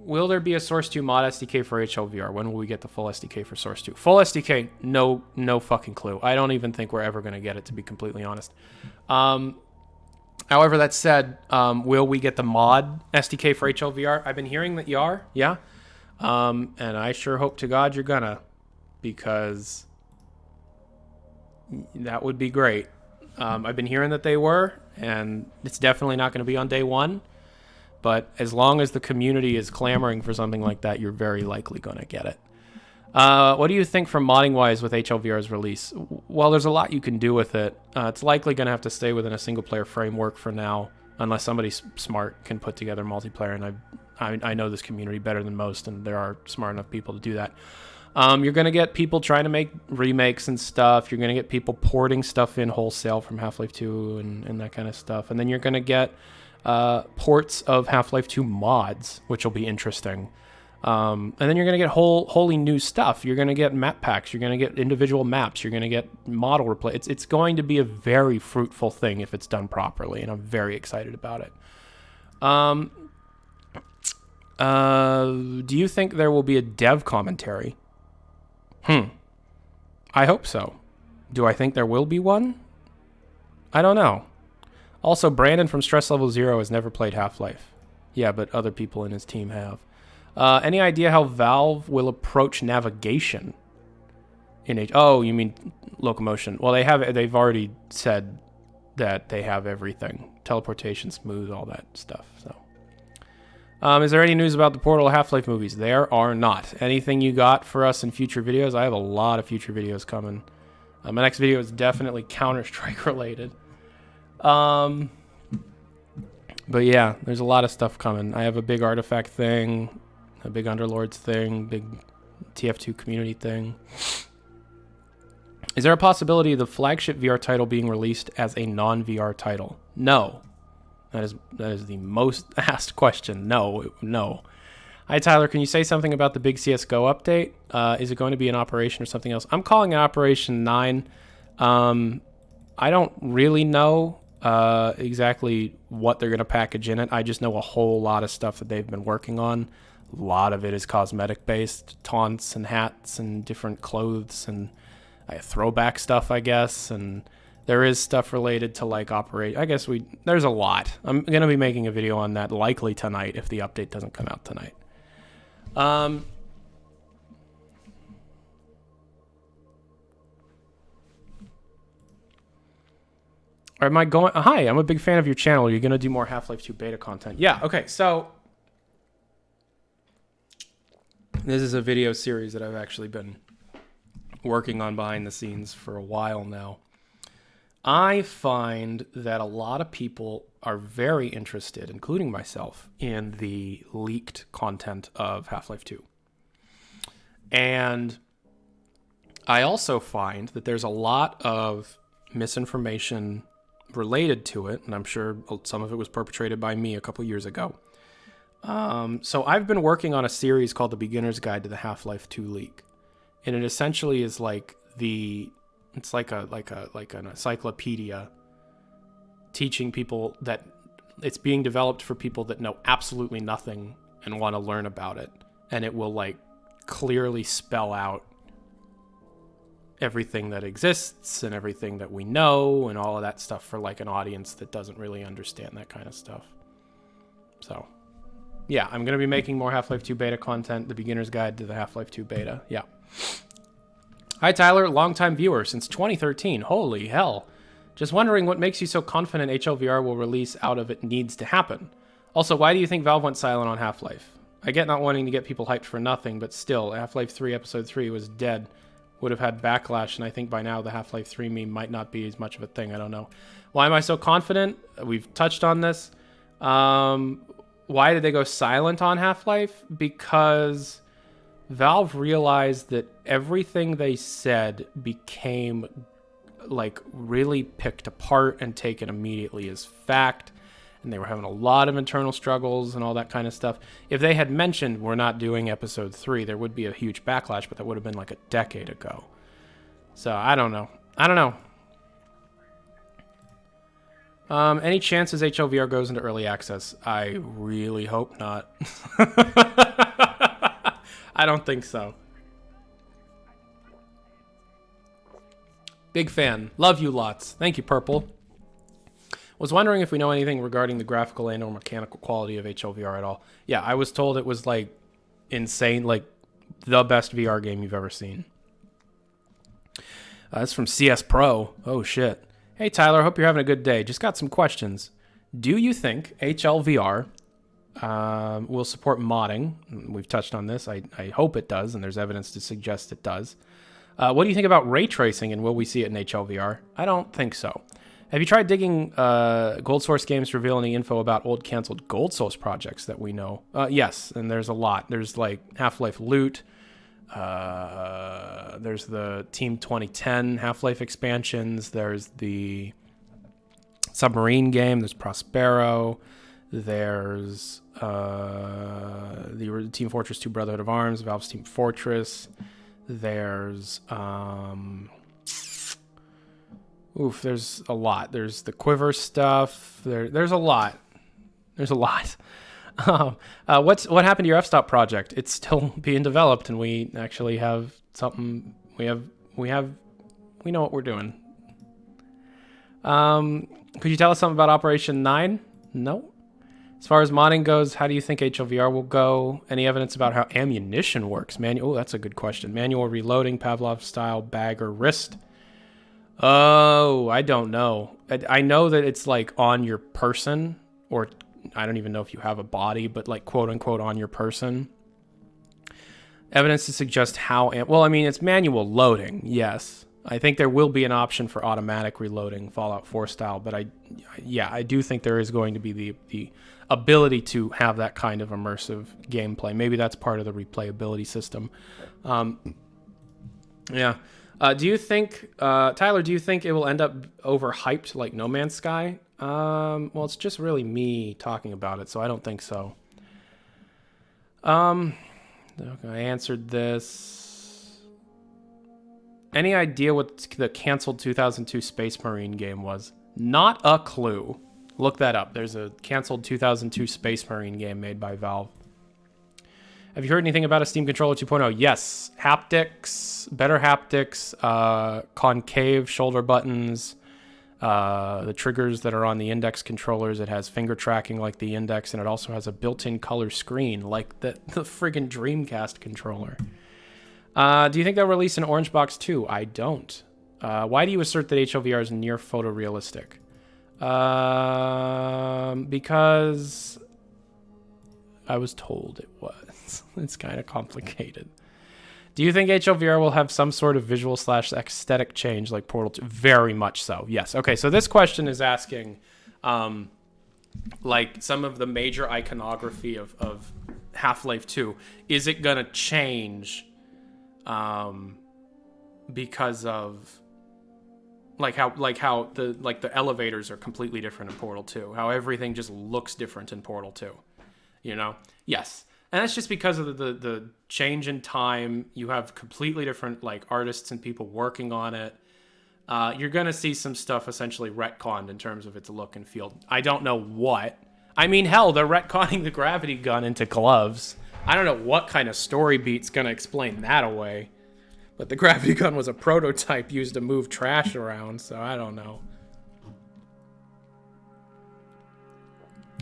Will there be a Source 2 mod SDK for HLVR? When will we get the full SDK for Source 2? Full SDK, no fucking clue. I don't even think we're ever going to get it, to be completely honest. However, that said, will we get the mod SDK for HLVR? I've been hearing that you are, yeah. And I sure hope to God you're gonna, because that would be great. I've been hearing that they were, and it's definitely not going to be on day one. But as long as the community is clamoring for something like that, you're very likely going to get it. What do you think from modding-wise with HLVR's release? Well, there's a lot you can do with it. It's likely going to have to stay within a single-player framework for now, unless somebody smart can put together multiplayer, and I know this community better than most, and there are smart enough people to do that. You're going to get people trying to make remakes and stuff. You're going to get people porting stuff in wholesale from Half-Life 2 and that kind of stuff. And then you're going to get ports of Half-Life 2 mods, which will be interesting. And then you're going to get wholly new stuff. You're going to get map packs. You're going to get individual maps. You're going to get model replay. It's going to be a very fruitful thing if it's done properly, and I'm very excited about it. Do you think there will be a dev commentary? I hope so. Do I think there will be one? I don't know. Also, Brandon from Stress Level Zero has never played Half-Life. Yeah, but other people in his team have. Any idea how Valve will approach navigation in Oh, you mean locomotion? Well, they've already said that they have everything. Teleportation, smooth, all that stuff. So, is there any news about the Portal Half-Life movies? There are not. Anything you got for us in future videos? I have a lot of future videos coming. My next video is definitely Counter-Strike related. But yeah, there's a lot of stuff coming. I have a big artifact thing, a big Underlords thing, big TF2 community thing. Is there a possibility of the flagship VR title being released as a non-VR title? No. That is the most asked question. No. Hi, Tyler. Can you say something about the big CSGO update? Is it going to be an operation or something else? I'm calling it Operation 9. I don't really know exactly what they're going to package in it. I just know a whole lot of stuff that they've been working on. A lot of it is cosmetic based, taunts and hats and different clothes and throwback stuff, I guess. And there is stuff related to like there's a lot. I'm going to be making a video on that likely tonight if the update doesn't come out tonight. Am I going? Hi, I'm a big fan of your channel. You're going to do more Half-Life 2 beta content. Yeah, okay, so this is a video series that I've actually been working on behind the scenes for a while now. I find that a lot of people are very interested, including myself, in the leaked content of Half-Life 2. And I also find that there's a lot of misinformation related to it, and I'm sure some of it was perpetrated by me a couple years ago. So I've been working on a series called The Beginner's Guide to the Half-Life 2 leak. And it essentially is like it's like an encyclopedia teaching people that it's being developed for people that know absolutely nothing and want to learn about it. And it will like clearly spell out everything that exists and everything that we know and all of that stuff for like an audience that doesn't really understand that kind of stuff. So yeah, I'm going to be making more Half-Life 2 beta content, The Beginner's Guide to the Half-Life 2 beta. Yeah. Hi, Tyler, longtime viewer since 2013. Holy hell. Just wondering what makes you so confident HLVR will release out of it needs to happen. Also, why do you think Valve went silent on Half-Life? I get not wanting to get people hyped for nothing, but still, Half-Life 3 Episode 3 was dead. Would have had backlash, and I think by now the Half-Life 3 meme might not be as much of a thing. I don't know. Why am I so confident? We've touched on this. Why did they go silent on Half-Life? Because Valve realized that everything they said became like really picked apart and taken immediately as fact, and they were having a lot of internal struggles and all that kind of stuff. If they had mentioned we're not doing episode 3, there would be a huge backlash, but that would have been like a decade ago. So I don't know. Any chances HLVR goes into early access? I really hope not. I don't think so. Big fan. Love you lots. Thank you, Purple. Was wondering if we know anything regarding the graphical and or mechanical quality of HLVR at all. Yeah, I was told it was like insane, like the best VR game you've ever seen. That's from CS Pro. Oh, shit. Hey, Tyler, hope you're having a good day. Just got some questions. Do you think HLVR will support modding? We've touched on this. I hope it does, and there's evidence to suggest it does. What do you think about ray tracing, and will we see it in HLVR? I don't think so. Have you tried digging Gold Source games to reveal any info about old canceled Gold Source projects that we know? Yes, and there's a lot. There's like Half-Life Loot. There's the Team 2010 Half-Life expansions. There's the Submarine game. There's Prospero. There's the Team Fortress 2 Brotherhood of Arms, Valve's Team Fortress. There's there's a lot. There's the Quiver stuff. There's a lot. There's a lot. What happened to your f-stop project? It's still being developed, and we actually have something. We know what we're doing. Could you tell us something about Operation 9? No. As far as modding goes, how do you think HLVR will go? Any evidence about how ammunition works? Oh, that's a good question. Manual reloading, Pavlov style, bag or wrist? Oh, I don't know. I know that it's like on your person, or I don't even know if you have a body, but like quote unquote on your person. Evidence to suggest how, well, I mean, it's manual loading, yes. I think there will be an option for automatic reloading, Fallout 4 style, but I do think there is going to be the ability to have that kind of immersive gameplay. Maybe that's part of the replayability system. Yeah. Do you think, Tyler, do you think it will end up overhyped like No Man's Sky? Well, it's just really me talking about it, so I don't think so. Okay, I answered this. Any idea what the canceled 2002 Space Marine game was? Not a clue. Look that up. There's a canceled 2002 Space Marine game made by Valve. Have you heard anything about a Steam Controller 2.0? Yes. Haptics, better haptics, concave shoulder buttons, the triggers that are on the index controllers. It has finger tracking like the index, and it also has a built-in color screen like the friggin' Dreamcast controller. Do you think they'll release an Orange Box 2? I don't. Why do you assert that HLVR is near photorealistic? Because I was told it was. It's kind of complicated. Do you think HLVR will have some sort of visual / aesthetic change like Portal 2? Very much so, yes. Okay, so this question is asking like some of the major iconography of Half-Life 2. Is it going to change because of like how the elevators are completely different in Portal 2, how everything just looks different in Portal 2, you know? Yes. And that's just because of the change in time. You have completely different like artists and people working on it. You're going to see some stuff essentially retconned in terms of its look and feel. I don't know what. I mean, hell, they're retconning the gravity gun into gloves. I don't know what kind of story beat's going to explain that away. But the gravity gun was a prototype used to move trash around, so I don't know.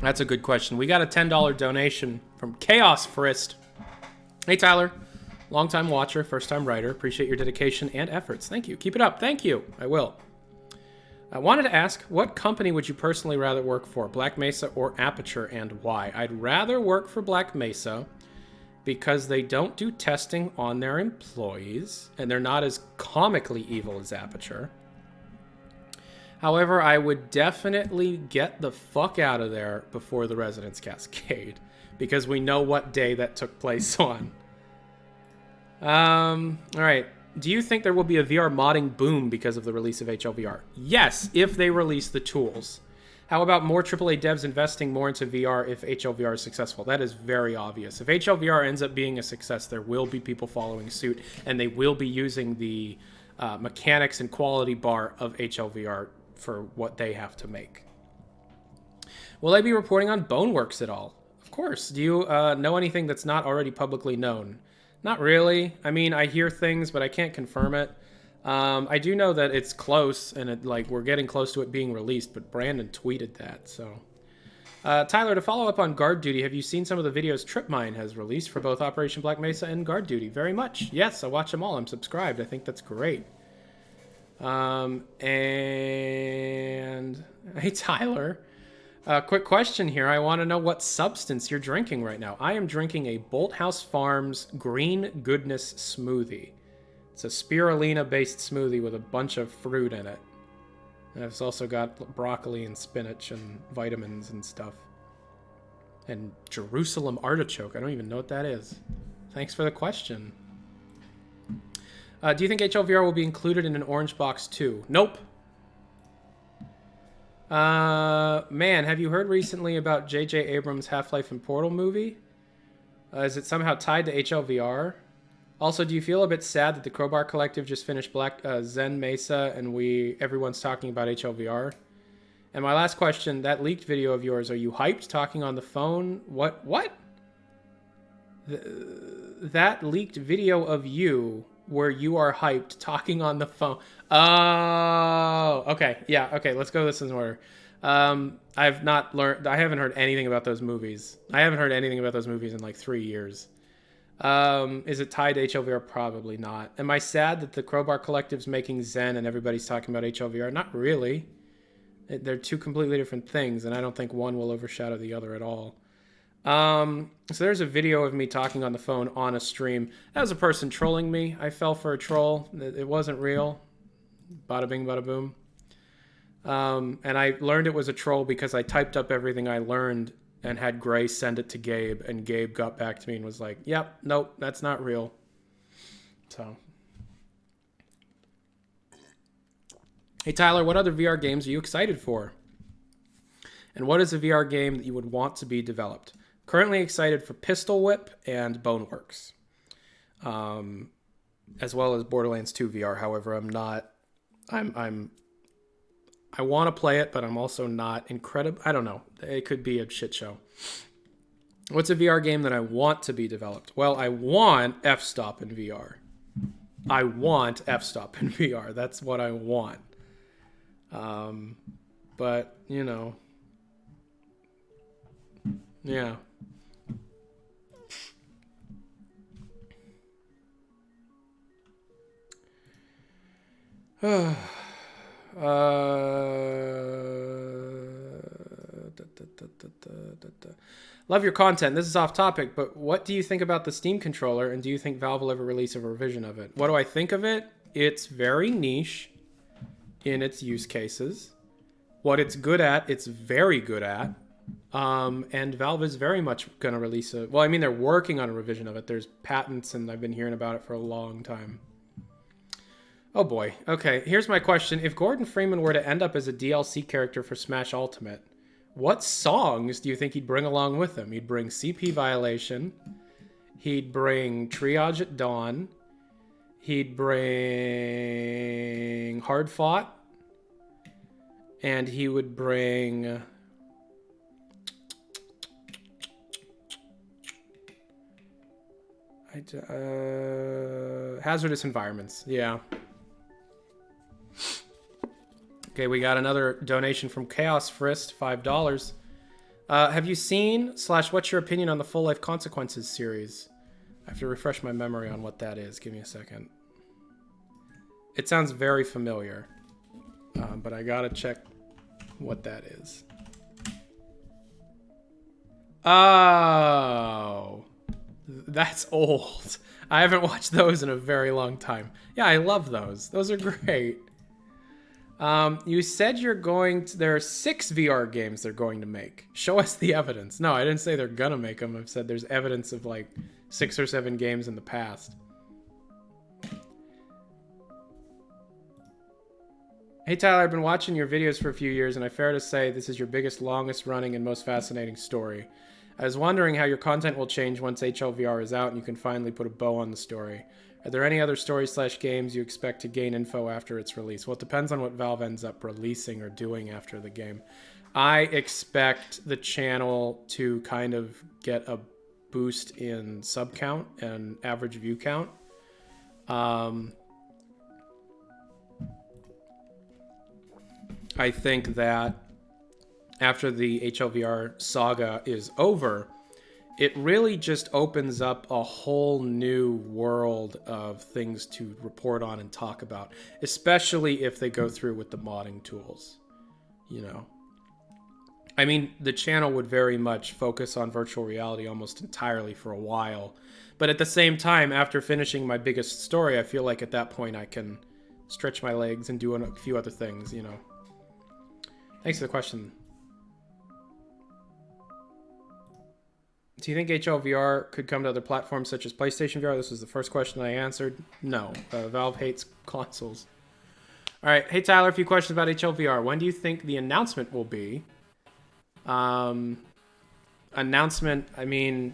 That's a good question. We got a $10 donation from Chaos Frist. Hey, Tyler. Longtime watcher, first-time writer. Appreciate your dedication and efforts. Thank you. Keep it up. Thank you. I will. I wanted to ask, what company would you personally rather work for, Black Mesa or Aperture, and why? I'd rather work for Black Mesa because they don't do testing on their employees, and they're not as comically evil as Aperture. However, I would definitely get the fuck out of there before the Resonance Cascade, because we know what day that took place on. All right. Do you think there will be a VR modding boom because of the release of HLVR? Yes, if they release the tools. How about more AAA devs investing more into VR if HLVR is successful? That is very obvious. If HLVR ends up being a success, there will be people following suit, and they will be using the mechanics and quality bar of HLVR for what they have to make. Will I be reporting on Boneworks at all? Of course. Do you know anything that's not already publicly known? Not really. I mean, I hear things, but I can't confirm it. I do know that it's close, and we're getting close to it being released, but Brandon tweeted that, so. Tyler, to follow up on Guard Duty, have you seen some of the videos Tripmine has released for both Operation Black Mesa and Guard Duty? Very much. Yes, I watch them all. I'm subscribed. I think that's great. And hey, Tyler, quick question here. I want to know what substance you're drinking right now. I am drinking a Bolthouse Farms Green Goodness smoothie. It's a spirulina-based smoothie with a bunch of fruit in it. And it's also got broccoli and spinach and vitamins and stuff. And Jerusalem artichoke. I don't even know what that is. Thanks for the question. Do you think HLVR will be included in an orange box too? Nope. Man, have you heard recently about J.J. Abrams' Half-Life and Portal movie? Is it somehow tied to HLVR? Also, do you feel a bit sad that the Crowbar Collective just finished Zen Mesa and everyone's talking about HLVR? And my last question, that leaked video of yours, are you hyped talking on the phone? What? That leaked video of you where you are hyped talking on the phone. Oh, okay. Yeah, okay, let's go this in order. I haven't heard anything about those movies. I haven't heard anything about those movies in like 3 years. Is it tied to HLVR? Probably not. Am I sad that the Crowbar Collective's making Zen and everybody's talking about HLVR? Not really. They're two completely different things, and I don't think one will overshadow the other at all. So there's a video of me talking on the phone on a stream. That was a person trolling me. I fell for a troll. It wasn't real. Bada bing, bada boom. And I learned it was a troll because I typed up everything I learned and had Gray send it to Gabe, and Gabe got back to me and was like, yep, nope, that's not real. So. Hey, Tyler, what other VR games are you excited for? And what is a VR game that you would want to be developed? Currently excited for Pistol Whip and Boneworks. As well as Borderlands 2 VR. However, I want to play it, but I'm also not incredible. I don't know. It could be a shit show. What's a VR game that I want to be developed? Well, I want F-Stop in VR. I want F-Stop in VR. That's what I want. But, you know. Yeah. Love your content. This is off topic, but what do you think about the Steam controller, and do you think Valve will ever release a revision of it? What do I think of it? It's very niche in its use cases. What it's good at, it's very good at. And Valve is very much going to release it. Well, I mean, they're working on a revision of it. There's patents, and I've been hearing about it for a long time. Oh boy. Okay, here's my question. If Gordon Freeman were to end up as a DLC character for Smash Ultimate, what songs do you think he'd bring along with him? He'd bring CP Violation. He'd bring Triage at Dawn. He'd bring Hard Fought. And he would bring... Hazardous Environments. Yeah. Okay, we got another donation from Chaos Frist, $5. Have you seen / what's your opinion on the Full Life Consequences series? I have to refresh my memory on what that is. Give me a second. It sounds very familiar, but I gotta check what that is. Oh, that's old. I haven't watched those in a very long time. Yeah, I love those. Those are great. You said there are 6 VR games they're going to make. Show us the evidence. No, I didn't say they're gonna make them. I've said there's evidence of like 6 or 7 games in the past. Hey Tyler, I've been watching your videos for a few years, and I fair to say this is your biggest, longest running, and most fascinating story. I was wondering how your content will change once HLVR is out and you can finally put a bow on the story. Are there any other stories/games you expect to gain info after its release? Well, it depends on what Valve ends up releasing or doing after the game. I expect the channel to kind of get a boost in sub count and average view count. I think that after the HLVR saga is over, it really just opens up a whole new world of things to report on and talk about, especially if they go through with the modding tools, you know. I mean, the channel would very much focus on virtual reality almost entirely for a while, but at the same time, after finishing my biggest story, I feel like at that point I can stretch my legs and do a few other things, you know. Thanks for the question. Do you think HLVR could come to other platforms such as PlayStation VR? This was the first question I answered. No. Valve hates consoles. All right. Hey, Tyler, a few questions about HLVR. When do you think the announcement will be? Announcement, I mean,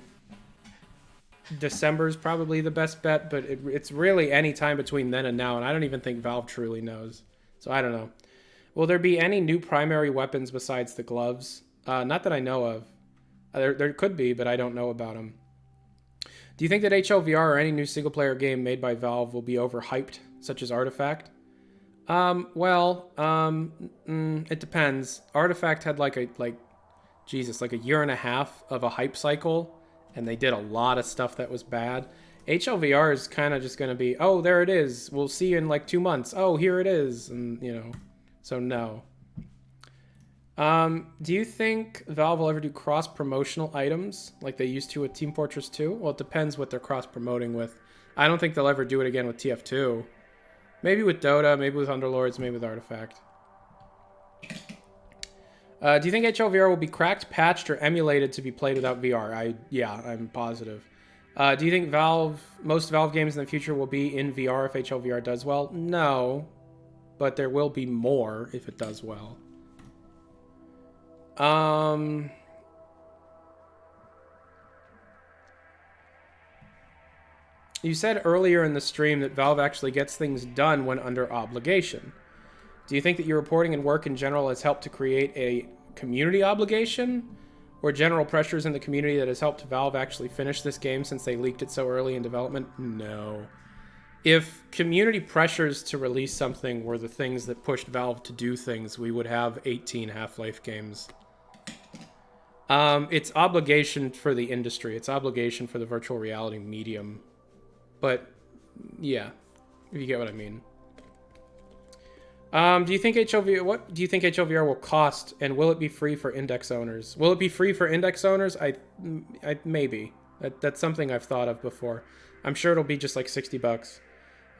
December's probably the best bet, but it's really any time between then and now, and I don't even think Valve truly knows. So I don't know. Will there be any new primary weapons besides the gloves? Not that I know of. There could be, but I don't know about them. Do you think that HLVR or any new single-player game made by Valve will be overhyped, such as Artifact? It depends. Artifact had like a year and a half of a hype cycle, and they did a lot of stuff that was bad. HLVR is kind of just going to be, oh, there it is. We'll see you in like 2 months. Oh, here it is. And, you know, so no. Do you think Valve will ever do cross-promotional items like they used to with Team Fortress 2? Well, it depends what they're cross-promoting with. I don't think they'll ever do it again with TF2. Maybe with Dota, maybe with Underlords, maybe with Artifact. Do you think HLVR will be cracked, patched, or emulated to be played without VR? Yeah, I'm positive. Do you think most Valve games in the future will be in VR if HLVR does well? No, but there will be more if it does well. You said earlier in the stream that Valve actually gets things done when under obligation. Do you think that your reporting and work in general has helped to create a community obligation, or general pressures in the community that has helped Valve actually finish this game since they leaked it so early in development? No. If community pressures to release something were the things that pushed Valve to do things, we would have 18 Half-Life games. It's obligation for the industry. It's obligation for the virtual reality medium. But, yeah, if you get what I mean. What do you think HLVR will cost, and will it be free for index owners? Will it be free for index owners? Maybe. That's something I've thought of before. I'm sure it'll be just like $60.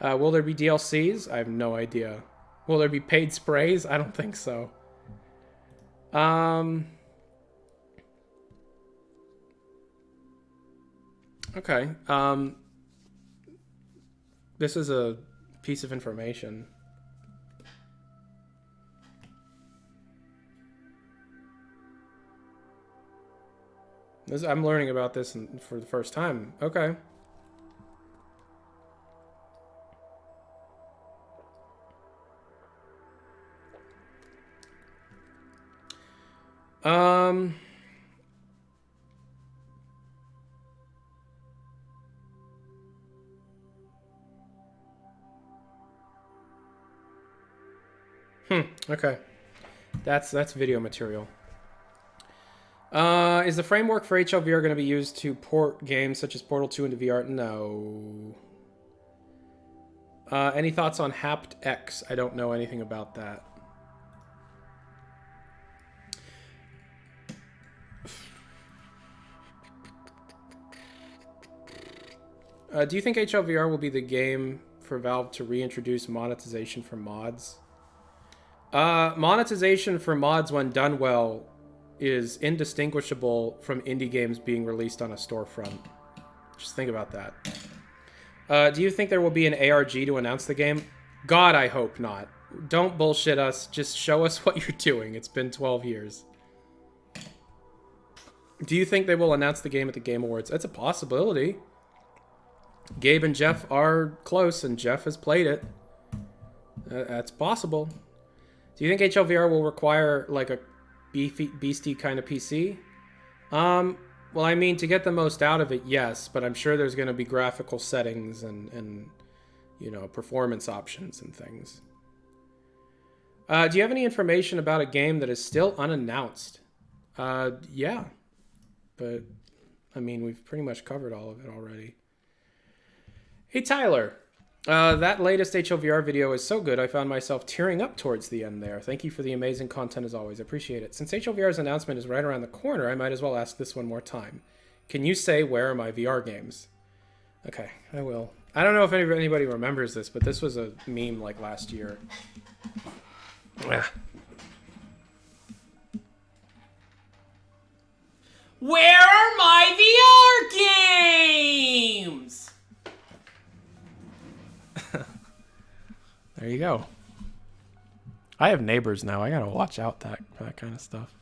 Will there be DLCs? I have no idea. Will there be paid sprays? I don't think so. Okay. This is a piece of information. I'm learning about this for the first time. Okay. Okay. That's video material. Is the framework for HLVR going to be used to port games such as Portal 2 into VR? No. Any thoughts on haptX? I don't know anything about that. Do you think HLVR will be the game for Valve to reintroduce monetization for mods? Monetization for mods, when done well, is indistinguishable from indie games being released on a storefront. Just think about that. Do you think there will be an ARG to announce the game? God, I hope not. don't bullshit us. Just show us what you're doing. It's been 12 years. Do you think they will announce the game at the Game Awards? That's a possibility. Gabe and Jeff are close, and Jeff has played it. That's possible. Do you think HLVR will require like a beastie kind of PC? Well, I mean, to get the most out of it, yes, but I'm sure there's going to be graphical settings and you know, performance options and things. Do you have any information about a game that is still unannounced? Yeah, but I mean, we've pretty much covered all of it already. Hey, Tyler. That latest HLVR video is so good, I found myself tearing up towards the end there. Thank you for the amazing content as always. I appreciate it. Since HLVR's announcement is right around the corner, I might as well ask this one more time. Can you say, where are my VR games? Okay, I will. I don't know if anybody remembers this, but this was a meme like last year. Where are my VR games? There you go. I have neighbors now. I gotta watch out for that kind of stuff.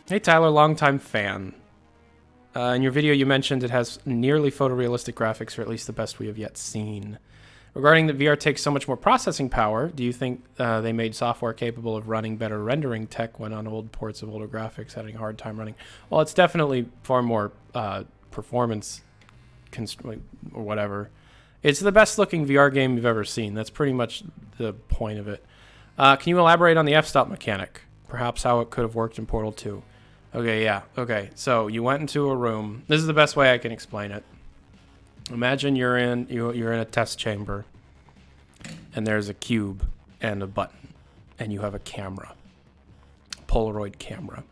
Hey Tyler, longtime fan. In your video you mentioned it has nearly photorealistic graphics, or at least the best we have yet seen. Regarding that VR takes so much more processing power, do you think they made software capable of running better rendering tech when on old ports of older graphics having a hard time running? Well, it's definitely far more performance or whatever. It's the best looking VR game you've ever seen. That's pretty much the point of it. Can you elaborate on the f-stop mechanic? Perhaps how it could have worked in Portal 2. Okay, yeah. Okay, so you went into a room. This is the best way I can explain it. Imagine you're in a test chamber, and there's a cube and a button, and you have a camera, Polaroid camera.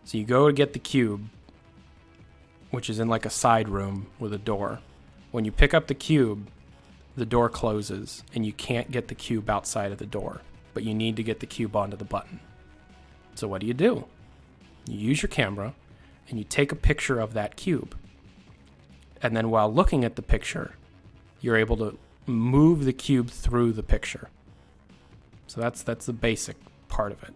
So you go to get the cube, which is in like a side room with a door. When you pick up the cube, the door closes, and you can't get the cube outside of the door, but you need to get the cube onto the button. So what do? You use your camera, and you take a picture of that cube. And then while looking at the picture, you're able to move the cube through the picture. So that's the basic part of it.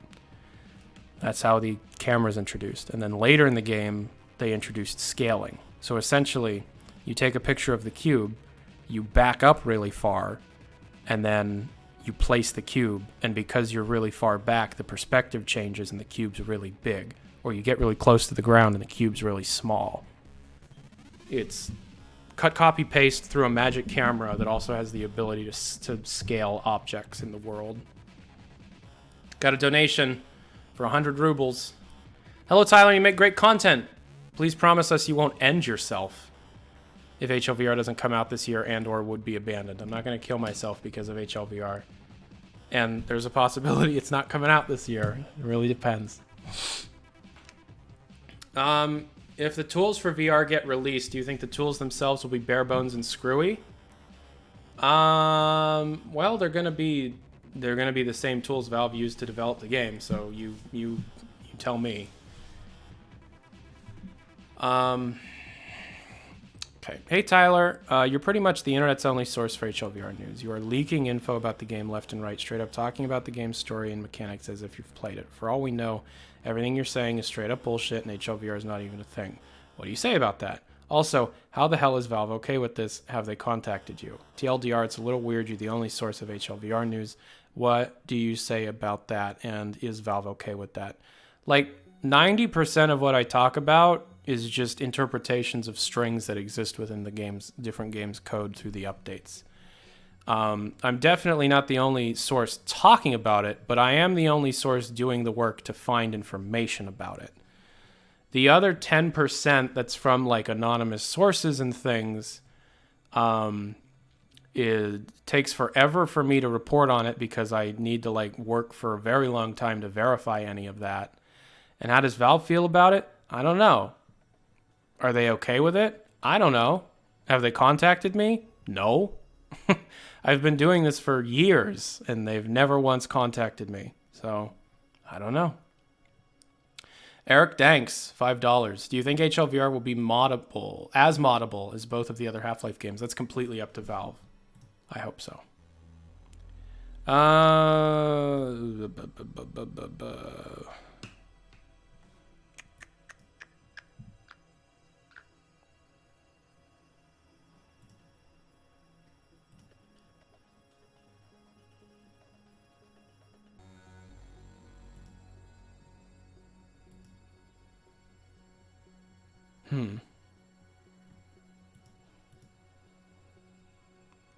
That's how the camera's introduced. And then later in the game, they introduced scaling. So essentially, you take a picture of the cube, you back up really far, and then you place the cube. And because you're really far back, the perspective changes and the cube's really big. Or you get really close to the ground and the cube's really small. It's cut, copy, paste through a magic camera that also has the ability to scale objects in the world. Got a donation for 100 rubles. Hello, Tyler. You make great content. Please promise us you won't end yourself if HLVR doesn't come out this year and or would be abandoned. I'm not going to kill myself because of HLVR. And there's a possibility it's not coming out this year. It really depends. If the tools for VR get released, do you think the tools themselves will be bare bones and screwy? Well, they're gonna be the same tools Valve used to develop the game. So you tell me. Okay. Hey Tyler, you're pretty much the internet's only source for HLVR news. You are leaking info about the game left and right, straight up talking about the game's story and mechanics as if you've played it. For all we know, everything you're saying is straight up bullshit and HLVR is not even a thing. What do you say about that? Also, how the hell is Valve okay with this? Have they contacted you? TLDR, it's a little weird you're the only source of HLVR news. What do you say about that? And is Valve okay with that? Like, 90% of what I talk about is just interpretations of strings that exist within the game's different games code through the updates. I'm definitely not the only source talking about it, but I am the only source doing the work to find information about it. The other 10% that's from like anonymous sources and things, it takes forever for me to report on it because I need to like work for a very long time to verify any of that. And how does Valve feel about it? I don't know. Are they okay with it? I don't know. Have they contacted me? No. I've been doing this for years, and they've never once contacted me. So, I don't know. Eric Danks, $5. Do you think HLVR will be moddable, as both of the other Half-Life games? That's completely up to Valve. I hope so.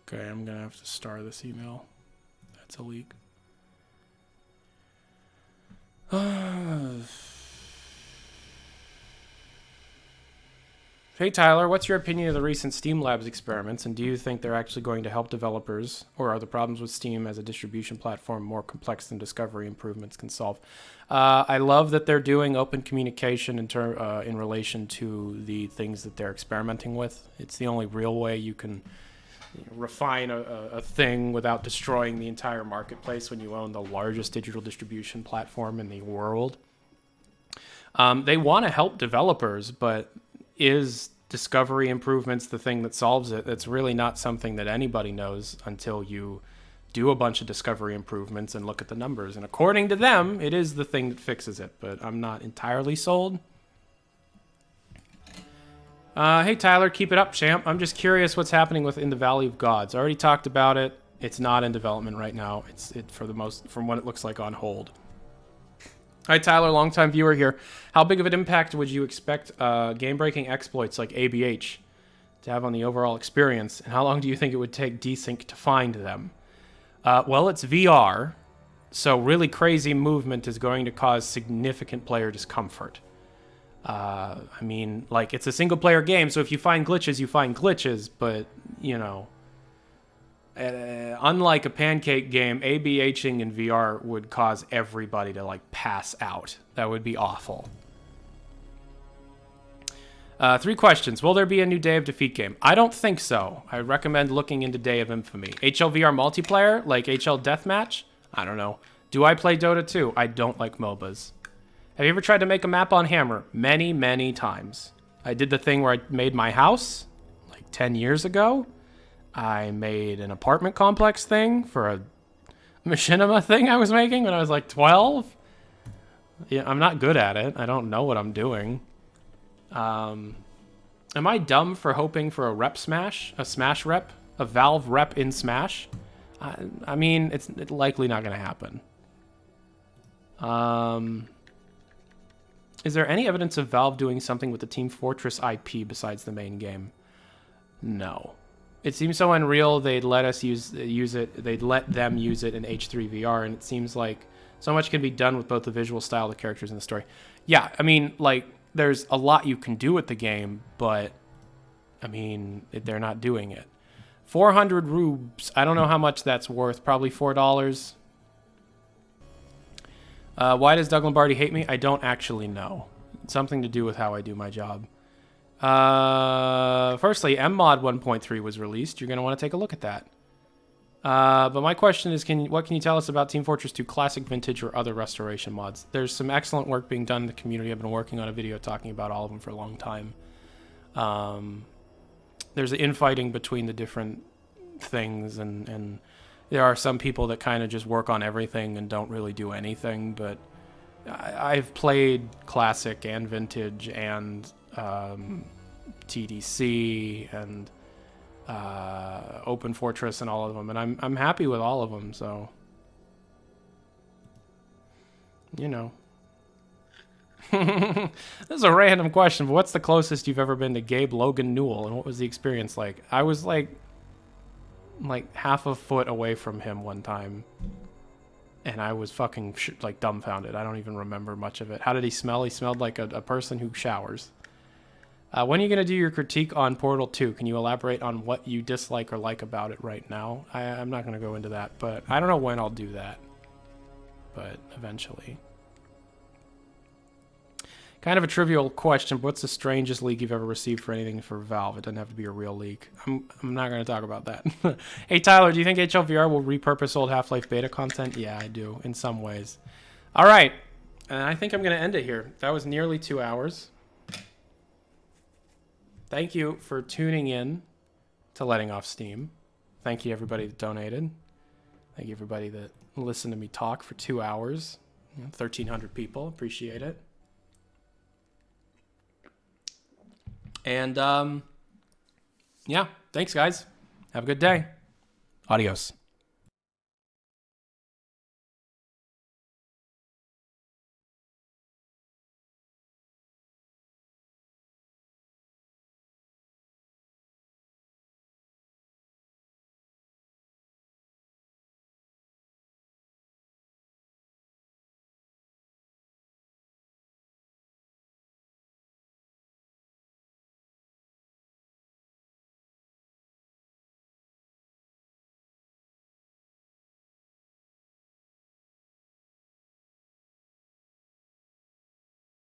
Okay, I'm gonna have to star this email. That's a leak. Hey Tyler, what's your opinion of the recent Steam Labs experiments, and do you think they're actually going to help developers, or are the problems with Steam as a distribution platform more complex than discovery improvements can solve? I love that they're doing open communication in relation to the things that they're experimenting with. It's the only real way you can refine a thing without destroying the entire marketplace when you own the largest digital distribution platform in the world. They want to help developers, but is discovery improvements the thing that solves it? It's really not something that anybody knows until you do a bunch of discovery improvements and look at the numbers. And according to them, it is the thing that fixes it, but I'm not entirely sold. Hey Tyler, keep it up, champ. I'm just curious what's happening with In the Valley of Gods. I already talked about it. It's not in development right now. It's from what it looks like, on hold. Hi Tyler, longtime viewer here. How big of an impact would you expect game-breaking exploits like ABH to have on the overall experience, and how long do you think it would take Desync to find them? Well, it's VR, so really crazy movement is going to cause significant player discomfort. I mean, like, it's a single-player game, so if you find glitches, you find glitches, but, you know, unlike a pancake game, ABHing in VR would cause everybody to, like, pass out. That would be awful. 3 questions. Will there be a new Day of Defeat game? I don't think so. I recommend looking into Day of Infamy. HLVR multiplayer, like HL Deathmatch? I don't know. Do I play Dota 2? I don't like MOBAs. Have you ever tried to make a map on Hammer? Many, many times. I did the thing where I made my house like 10 years ago. I made an apartment complex thing for a machinima thing I was making when I was like 12. Yeah, I'm not good at it. I don't know what I'm doing. Am I dumb for hoping for a rep smash? A smash rep? A Valve rep in Smash? I mean, it's likely not going to happen. Is there any evidence of Valve doing something with the Team Fortress IP besides the main game? No. It seems so unreal they'd let us use it. They'd let them use it in H3VR, and it seems like so much can be done with both the visual style, the characters, and the story. Yeah, I mean, like, there's a lot you can do with the game, but, I mean, they're not doing it. 400 rubes. I don't know how much that's worth. Probably $4. Why does Doug Lombardi hate me? I don't actually know. It's something to do with how I do my job. Firstly, MMod 1.3 was released. You're going to want to take a look at that. But my question is, what can you tell us about Team Fortress 2 Classic, Vintage, or other restoration mods? There's some excellent work being done in the community. I've been working on a video talking about all of them for a long time. There's infighting between the different things, and there are some people that kind of just work on everything and don't really do anything, but I've played Classic and Vintage and TDC and Open Fortress and all of them, and I'm happy with all of them, so, you know. This is a random question, but what's the closest you've ever been to Gabe Logan Newell, and what was the experience like? I was like half a foot away from him one time, and I was fucking like dumbfounded. I don't even remember much of it. How did he smell? He smelled like a person who showers. When are you going to do your critique on Portal 2? Can you elaborate on what you dislike or like about it right now? I'm not going to go into that, but I don't know when I'll do that, but eventually. Kind of a trivial question, but what's the strangest leak you've ever received for anything for Valve? It doesn't have to be a real leak. I'm not going to talk about that. Hey, Tyler, do you think HLVR will repurpose old Half-Life beta content? Yeah, I do, in some ways. All right. And I think I'm going to end it here. That was nearly 2 hours. Thank you for tuning in to Letting Off Steam. Thank you, everybody that donated. Thank you, everybody that listened to me talk for 2 hours. 1,300 people. Appreciate it. And, yeah, thanks, guys. Have a good day. Adios.